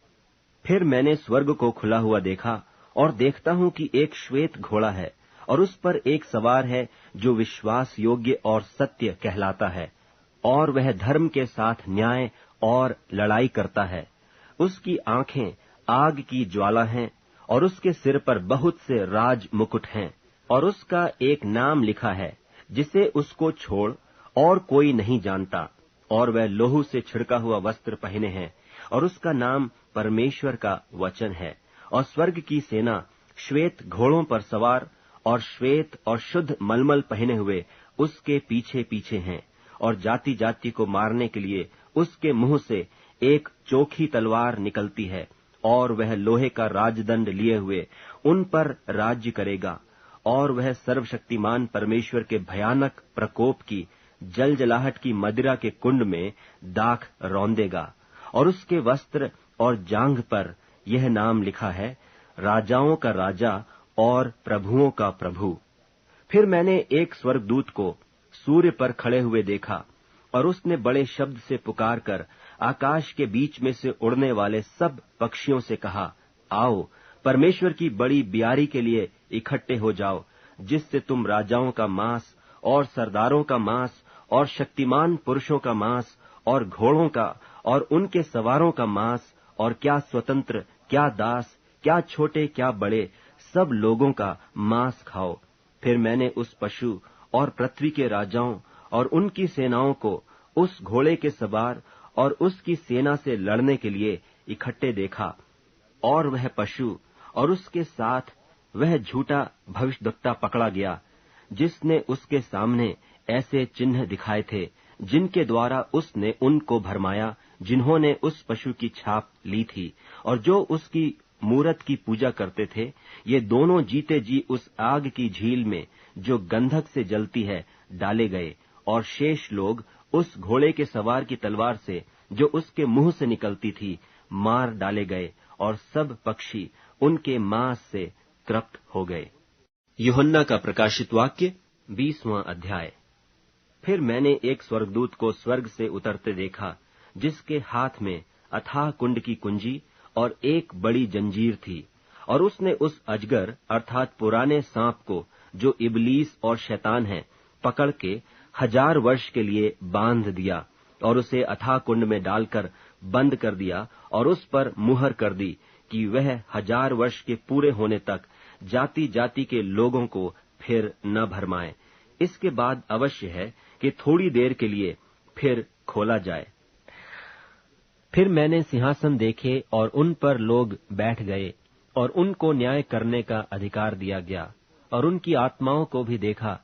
फिर मैंने स्वर्ग को खुला हुआ देखा, और देखता हूं कि एक श्वेत घोड़ा है, और उस पर एक सवार है जो विश्वास योग्य और सत्य कहलाता है, और वह धर्म के साथ न्याय और लड़ाई करता है। उसकी आंखें आग की ज्वाला हैं, और उसके सिर पर बहुत से राज मुकुट हैं, और उसका एक नाम लिखा है जिसे उसको छोड़ और कोई नहीं जानता, और वह लोहू से छिड़का हुआ वस्त्र पहने हैं, और उसका नाम परमेश्वर का वचन है। और स्वर्ग की सेना श्वेत घोड़ों पर सवार और श्वेत और शुद्ध मलमल पहने हुए उसके पीछे पीछे हैं, और जाति जाति को मारने के लिए उसके मुंह से एक चोखी तलवार निकलती है, और वह लोहे का राजदंड लिए हुए उन पर राज्य करेगा। और वह सर्वशक्तिमान परमेश्वर के भयानक प्रकोप की जलजलाहट की मदिरा के कुंड में दाख रौंदेगा। और उसके वस्त्र और जांघ पर यह नाम लिखा है, राजाओं का राजा और प्रभुओं का प्रभु। फिर मैंने एक स्वर्गदूत को सूर्य पर खड़े हुए देखा, और उसने बड़े शब्द से पुकारकर आकाश के बीच में से उड़ने वाले सब पक्षियों से कहा, आओ, परमेश्वर की बड़ी ब्यारी के लिए इकट्ठे हो जाओ, जिससे तुम राजाओं का मांस और सरदारों का मांस और शक्तिमान पुरुषों का मांस और घोड़ों का और उनके सवारों का मांस, और क्या स्वतंत्र, क्या दास, क्या छोटे, क्या बड़े, सब लोगों का मांस खाओ। फिर मैंने उस पशु और पृथ्वी के राजाओं और उनकी सेनाओं को उस घोड़े के सवार और उसकी सेना से लड़ने के लिए इकट्ठे देखा, और वह पशु और उसके साथ वह झूठा भविष्यद्वक्ता पकड़ा गया, जिसने उसके सामने ऐसे चिन्ह दिखाए थे जिनके द्वारा उसने उनको भरमाया, जिन्होंने उस पशु की छाप ली थी और जो उसकी मूरत की पूजा करते थे। ये दोनों जीते जी उस आग की झील में जो गंधक से जलती है डाले गए, और शेष लोग उस घोड़े के सवार की तलवार से जो उसके मुंह से निकलती थी मार डाले गए, और सब पक्षी उनके मांस से तृप्त हो गए। यूहन्ना का प्रकाशित वाक्य 20वां अध्याय। फिर मैंने एक स्वर्गदूत को स्वर्ग से उतरते देखा, जिसके हाथ में अथाह कुंड की कुंजी और एक बड़ी जंजीर थी, और उसने उस अजगर अर्थात पुराने सांप को, जो इबलीस और शैतान है, पकड़ के 1000 वर्ष के लिए बांध दिया, और उसे अथाह कुंड में डालकर बंद कर दिया, और उस पर मुहर कर दी कि वह 1000 वर्ष के पूरे होने तक जाति जाति के लोगों को फिर न भरमाए। इसके बाद अवश्य है कि थोड़ी देर के लिए फिर खोला जाए। फिर मैंने सिंहासन देखे, और उन पर लोग बैठ गए, और उनको न्याय करने का अधिकार दिया गया, और उनकी आत्माओं को भी देखा,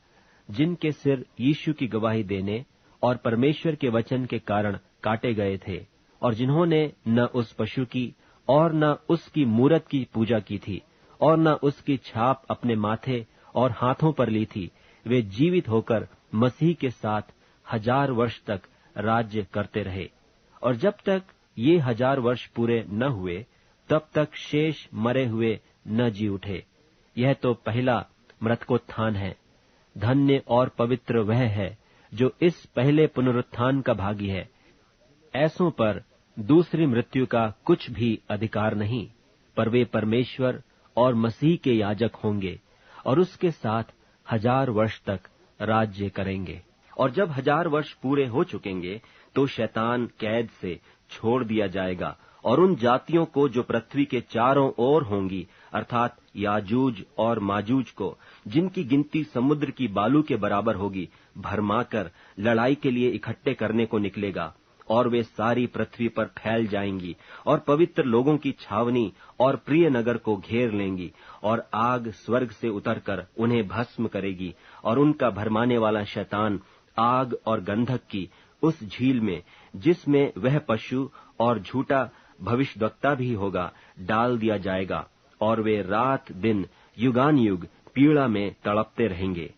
जिनके सिर यीशु की गवाही देने और परमेश्वर के वचन के कारण काटे गए थे, और जिन्होंने न उस पशु की और न उसकी मूरत की पूजा की थी, और न उसकी छाप अपने माथे और हाथों पर ली थी। वे जीवित होकर मसीह के साथ 1000 वर्ष तक राज्य करते रहे। और जब तक ये 1000 वर्ष पूरे न हुए, तब तक शेष मरे हुए न जी उठे। यह तो पहला मृतकोत्थान है। धन्य और पवित्र वह है जो इस पहले पुनरुत्थान का भागी है। ऐसों पर दूसरी मृत्यु का कुछ भी अधिकार नहीं, पर वे परमेश्वर और मसीह के याजक होंगे, और उसके साथ 1000 वर्ष तक राज्य करेंगे। और जब 1000 वर्ष पूरे हो चुकेंगे, तो शैतान कैद से छोड़ दिया जाएगा, और उन जातियों को जो पृथ्वी के चारों ओर होंगी, अर्थात याजूज और माजूज को, जिनकी गिनती समुद्र की बालू के बराबर होगी, भरमाकर लड़ाई के लिए इकट्ठे करने को निकलेगा। और वे सारी पृथ्वी पर फैल जाएंगी, और पवित्र लोगों की छावनी और प्रिय नगर को घेर लेंगी, और आग स्वर्ग से उतरकर उन्हें भस्म करेगी, और उनका भरमाने वाला शैतान आग और गंधक की उस झील में, जिसमें वह पशु और झूठा भविष्यद्वक्ता भी होगा, डाल दिया जाएगा, और वे रात दिन युगान युग पीड़ा में तड़पते रहेंगे।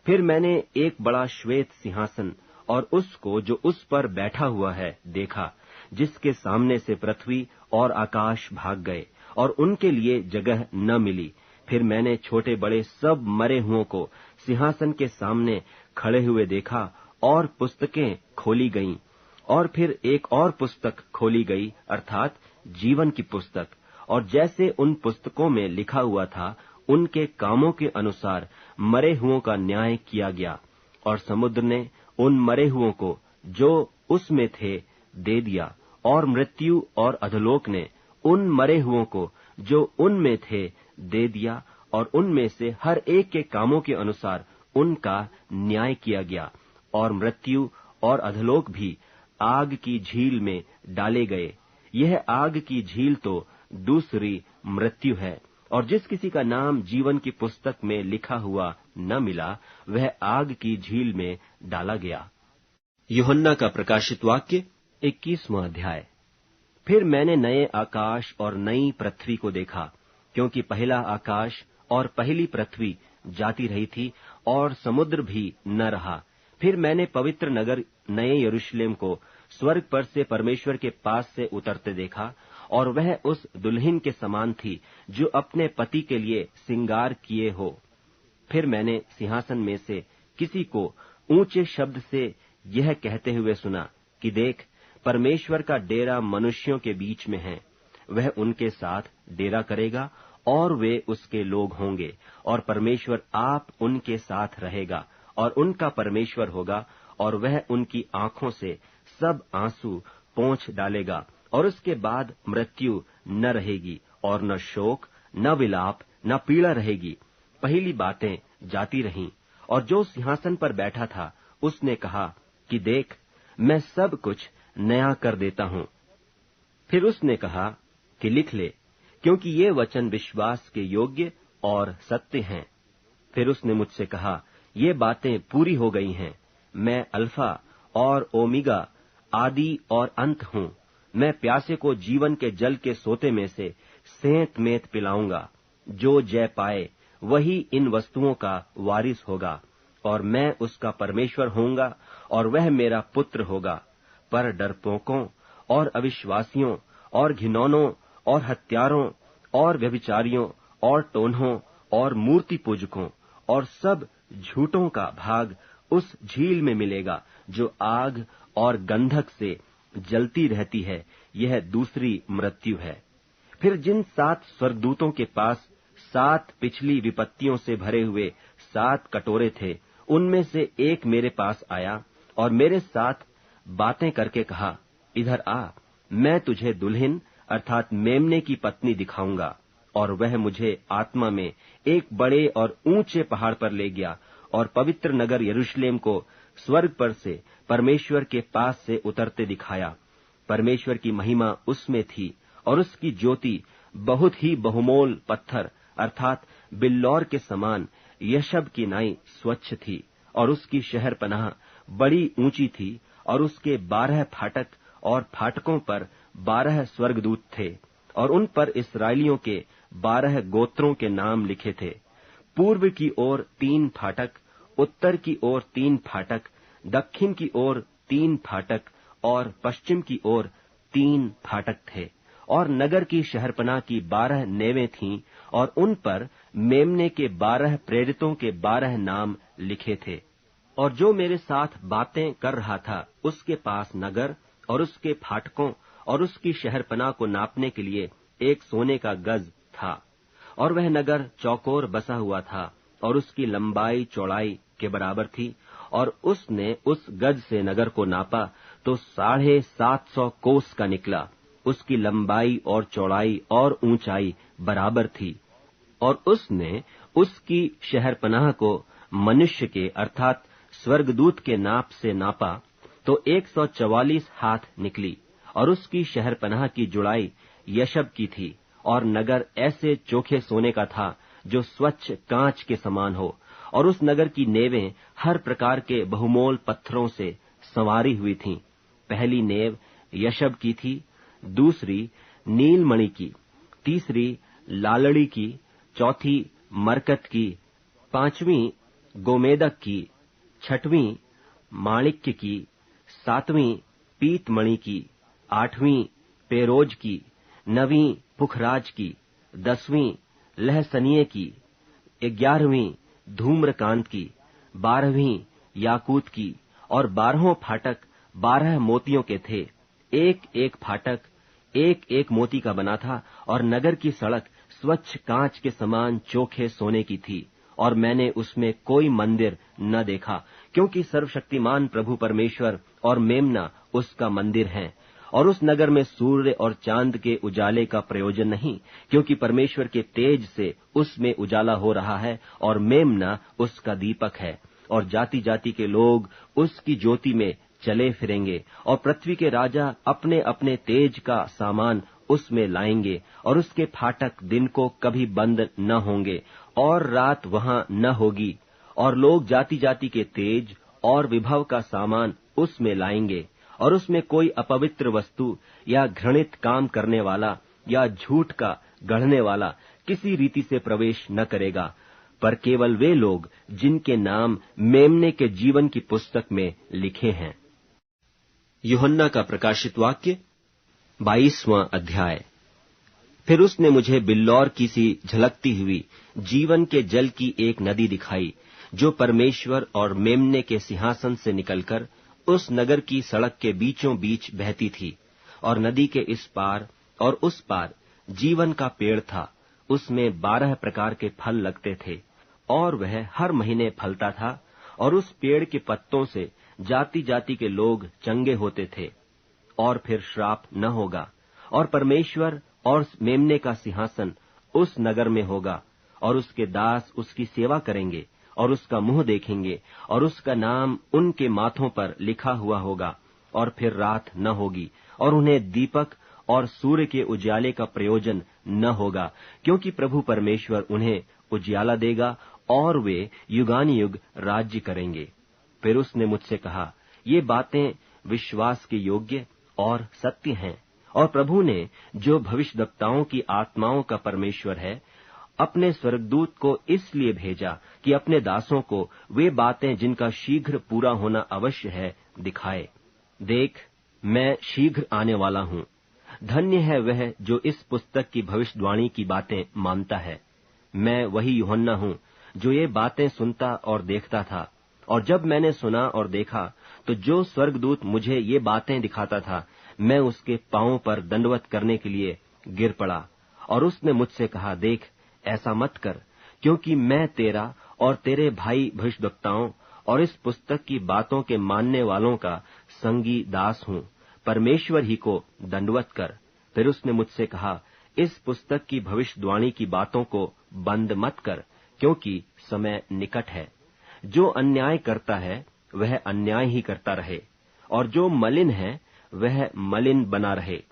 फिर मैंने एक बड़ा श्वेत सिंहासन और उसको जो उस पर बैठा हुआ है देखा, जिसके सामने से पृथ्वी और आकाश भाग गए और उनके लिए जगह न मिली। फिर मैंने छोटे बड़े सब मरे हुओं को सिंहासन के सामने खड़े हुए देखा, और पुस्तकें खोली गईं। और फिर एक और पुस्तक खोली गई, अर्थात जीवन की पुस्तक, और जैसे उन पुस्तकों में लिखा हुआ था, उनके कामों के अनुसार मरे हुओं का न्याय किया गया। और समुद्र ने उन मरे हुओं को जो उसमें थे दे दिया, और मृत्यु और अधोलोक ने उन मरे हुओं को जो उनमें थे दे दिया, और उनमें से हर एक के कामों के अनुसार उनका न्याय किया गया। और मृत्यु और अधोलोक भी आग की झील में डाले गए। यह आग की झील तो दूसरी मृत्यु है, और जिस किसी का नाम जीवन की पुस्तक में लिखा हुआ न मिला, वह आग की झील में डाला गया। यूहन्ना का प्रकाशित वाक्य 21वां अध्याय। फिर मैंने नए आकाश और नई पृथ्वी को देखा, क्योंकि पहला आकाश और पहली पृथ्वी जाती रही थी, और समुद्र भी न रहा। फिर मैंने पवित्र नगर नए यरूशलेम को स्वर्ग पर से परमेश्वर के पास से उतरते देखा, और वह उस दुल्हन के समान थी जो अपने पति के लिए श्रृंगार किए हो। फिर मैंने सिंहासन में से किसी को ऊंचे शब्द से यह कहते हुए सुना कि देख, परमेश्वर का डेरा मनुष्यों के बीच में है। वह उनके साथ डेरा करेगा, और वे उसके लोग होंगे, और परमेश्वर आप उनके साथ रहेगा और उनका परमेश्वर होगा, और वह उनकी आंखों से सब आंसू पोंछ डालेगा। और उसके बाद मृत्यु न रहेगी, और न शोक, न विलाप, न पीड़ा रहेगी। पहली बातें जाती रहीं। और जो सिंहासन पर बैठा था उसने कहा कि देख, मैं सब कुछ नया कर देता हूं। फिर उसने कहा कि लिख ले, क्योंकि ये वचन विश्वास के योग्य और सत्य हैं। फिर उसने मुझसे कहा, ये बातें पूरी हो गई हैं। मैं अल्फा और ओमेगा, आदि और अंत हूं। मैं प्यासे को जीवन के जल के सोते में से सेंत मेंत पिलाऊंगा। जो जय पाए वही इन वस्तुओं का वारिस होगा, और मैं उसका परमेश्वर होऊंगा, और वह मेरा पुत्र होगा। पर डरपोकों और अविश्वासियों और घिनौनों और हत्यारों और व्यभिचारियों और टोन्हों और मूर्ति पूजकों और सब झूठों का भाग उस झील में मिलेगा, जो आग और गंधक से जलती रहती है। यह दूसरी मृत्यु है। फिर जिन 7 स्वर्गदूतों के पास 7 पिछली विपत्तियों से भरे हुए 7 कटोरे थे, उनमें से एक मेरे पास आया और मेरे साथ बातें करके कहा, इधर आ, मैं तुझे दुल्हन अर्थात मेमने की पत्नी दिखाऊंगा। और वह मुझे आत्मा में एक बड़े और ऊंचे पहाड़ पर ले गया, और पवित्र नगर यरूशलेम को स्वर्ग पर से परमेश्वर के पास से उतरते दिखाया। परमेश्वर की महिमा उसमें थी, और उसकी ज्योति बहुत ही बहुमोल पत्थर अर्थात बिल्लौर के समान यशब की नाई स्वच्छ थी। और उसकी शहरपनाह बड़ी ऊंची थी, और उसके 12 फाटक, और फाटकों पर 12 स्वर्गदूत थे, और उन पर इस्राएलियों के 12 गोत्रों के नाम लिखे थे। पूर्व की ओर 3 फाटक, उत्तर की ओर 3 फाटक, दक्षिण की ओर 3 फाटक, और पश्चिम की ओर 3 फाटक थे। और नगर की शहरपनाह की 12 नेवें थीं, और उन पर मेमने के 12 प्रेरितों के 12 नाम लिखे थे। और जो मेरे साथ बातें कर रहा था, उसके पास नगर और उसके फाटकों और उसकी शहरपनाह को नापने के लिए एक सोने का गज था। और वह नगर चौकोर बसा हुआ था, और उसकी लंबाई चौड़ाई के बराबर थी। और उसने उस गज से नगर को नापा तो 750 कोस का निकला। उसकी लंबाई और चौड़ाई और ऊंचाई बराबर थी। और उसने उसकी शहरपनाह को मनुष्य के अर्थात स्वर्गदूत के नाप से नापा तो 144 हाथ निकली। और उसकी शहरपनाह की जुड़ाई यशब की थी, और नगर ऐसे चोखे सोने का था जो स्वच्छ कांच के समान हो। और उस नगर की नेवें हर प्रकार के बहुमोल पत्थरों से संवारी हुई थीं। पहली नेव यशब की थी, दूसरी नीलमणि की, तीसरी लालड़ी की, चौथी मरकत की, पांचवीं गोमेदक की, छठवीं माणिक्य की, सातवीं पीतमणि की, आठवीं पेरोज की, नवीं पुखराज की, 10वीं लहसनिये की, 11वीं धूम्रकांत की, 12वीं याकूत की, और 12 फाटक 12 मोतियों के थे। एक एक फाटक एक एक मोती का बना था, और नगर की सड़क स्वच्छ कांच के समान चोखे सोने की थी। और मैंने उसमें कोई मंदिर न देखा, क्योंकि सर्वशक्तिमान प्रभु परमेश्वर और मेमना उसका मंदिर हैं। और उस नगर में सूर्य और चांद के उजाले का प्रयोजन नहीं, क्योंकि परमेश्वर के तेज से उसमें उजाला हो रहा है, और मेमना उसका दीपक है। और जाति जाति के लोग उसकी ज्योति में चले फिरेंगे, और पृथ्वी के राजा अपने अपने तेज का सामान उसमें लाएंगे, और उसके फाटक दिन को कभी बंद न होंगे, और रात वहां न होगी। और लोग जाति जाति के तेज और विभव का सामान उसमें लाएंगे, और उसमें कोई अपवित्र वस्तु या घृणित काम करने वाला या झूठ का गढ़ने वाला किसी रीति से प्रवेश न करेगा, पर केवल वे लोग जिनके नाम मेमने के जीवन की पुस्तक में लिखे हैं। यूहन्ना का प्रकाशित वाक्य 22वां अध्याय। फिर उसने मुझे बिल्लौर की सी झलकती हुई जीवन के जल की एक नदी दिखाई, जो परमेश्वर और मेमने के सिंहासन से निकलकर उस नगर की सड़क के बीचों बीच बहती थी। और नदी के इस पार और उस पार जीवन का पेड़ था, उसमें 12 प्रकार के फल लगते थे, और वह हर महीने फलता था। और उस पेड़ के पत्तों से जाति जाति के लोग चंगे होते थे। और फिर श्राप न होगा, और परमेश्वर और मेमने का सिंहासन उस नगर में होगा, और उसके दास उसकी सेवा करेंगे, और उसका मुंह देखेंगे, और उसका नाम उनके माथों पर लिखा हुआ होगा। और फिर रात न होगी, और उन्हें दीपक और सूर्य के उजाले का प्रयोजन न होगा, क्योंकि प्रभु परमेश्वर उन्हें उजियाला देगा, और वे युगानुयुग राज्य करेंगे। फिर उसने मुझसे कहा, ये बातें विश्वास के योग्य और सत्य हैं। और प्रभु ने, जो भविष्यद्वक्ताओं की आत्माओं का परमेश्वर है, अपने स्वर्गदूत को इसलिए भेजा कि अपने दासों को वे बातें जिनका शीघ्र पूरा होना अवश्य है दिखाए। देख, मैं शीघ्र आने वाला हूँ। धन्य है वह जो इस पुस्तक की भविष्यवाणी की बातें मानता है। मैं वही यूहन्ना हूँ जो ये बातें सुनता और देखता था। और जब मैंने सुना और देखा, तो जो स्वर्गदूत मुझे ये बातें दिखाता था, मैं उसके पांवों पर दंडवत करने के लिए गिर पड़ा। और उसने मुझसे कहा, देख, ऐसा मत कर, क्योंकि मैं तेरा और तेरे भाई भविष्यद्वक्ताओं और इस पुस्तक की बातों के मानने वालों का संगी दास हूँ। परमेश्वर ही को दंडवत कर। फिर उसने मुझसे कहा, इस पुस्तक की भविष्यवाणी की बातों को बंद मत कर, क्योंकि समय निकट है। जो अन्याय करता है वह अन्याय ही करता रहे, और जो मलिन है वह मलिन बना रहे,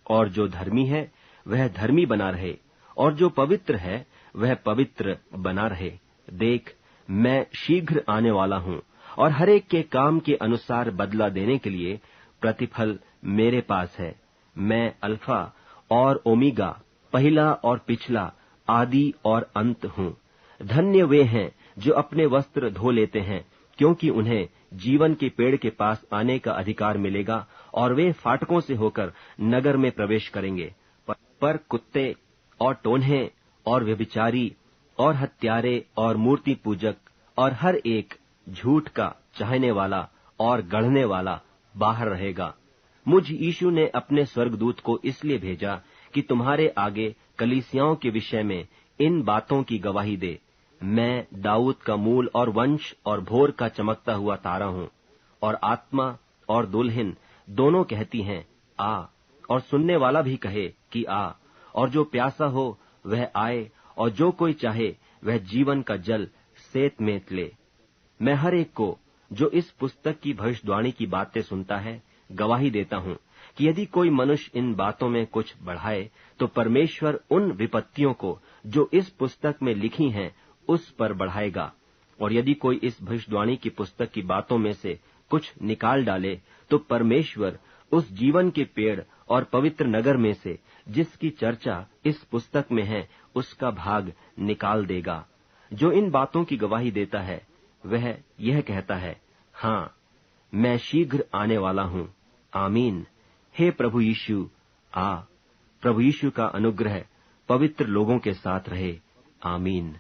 और जो धर्मी है वह धर्मी बना रहे, और जो पवित्र है वह पवित्र बना रहे। देख, मैं शीघ्र आने वाला हूँ, और हर एक के काम के अनुसार बदला देने के लिए प्रतिफल मेरे पास है। मैं अल्फा और ओमेगा, पहला और पिछला, आदि और अंत हूँ। धन्य वे हैं जो अपने वस्त्र धो लेते हैं, क्योंकि उन्हें जीवन के पेड़ के पास आने का अधिकार मिलेगा, और वे फाटकों से होकर नगर में प्रवेश करेंगे। पर कुत्ते और टोन्हे और व्यभिचारी और हत्यारे और मूर्ति पूजक और हर एक झूठ का चाहने वाला और गढ़ने वाला बाहर रहेगा। मुझ यीशु ने अपने स्वर्गदूत को इसलिए भेजा कि तुम्हारे आगे कलीसियाओं के विषय में इन बातों की गवाही दे। मैं दाऊद का मूल और वंश और भोर का चमकता हुआ तारा हूँ। और आत्मा और दुल्हन दोनों कहती हैं, आ, और सुनने वाला भी कहे कि आ। और जो प्यासा हो वह आए, और जो कोई चाहे वह जीवन का जल सेत में ले। मैं हर एक को जो इस पुस्तक की भविष्यवाणी की बातें सुनता है गवाही देता हूँ कि यदि कोई मनुष्य इन बातों में कुछ बढ़ाए, तो परमेश्वर उन विपत्तियों को जो इस पुस्तक में लिखी हैं उस पर बढ़ाएगा। और यदि कोई इस भविष्यवाणी की पुस्तक की बातों में से कुछ निकाल डाले, तो परमेश्वर उस जीवन के पेड़ और पवित्र नगर में से जिसकी चर्चा इस पुस्तक में है उसका भाग निकाल देगा। जो इन बातों की गवाही देता है वह यह कहता है, हाँ, मैं शीघ्र आने वाला हूं। आमीन। हे प्रभु यीशु आ। प्रभु यीशु का अनुग्रह पवित्र लोगों के साथ रहे। आमीन।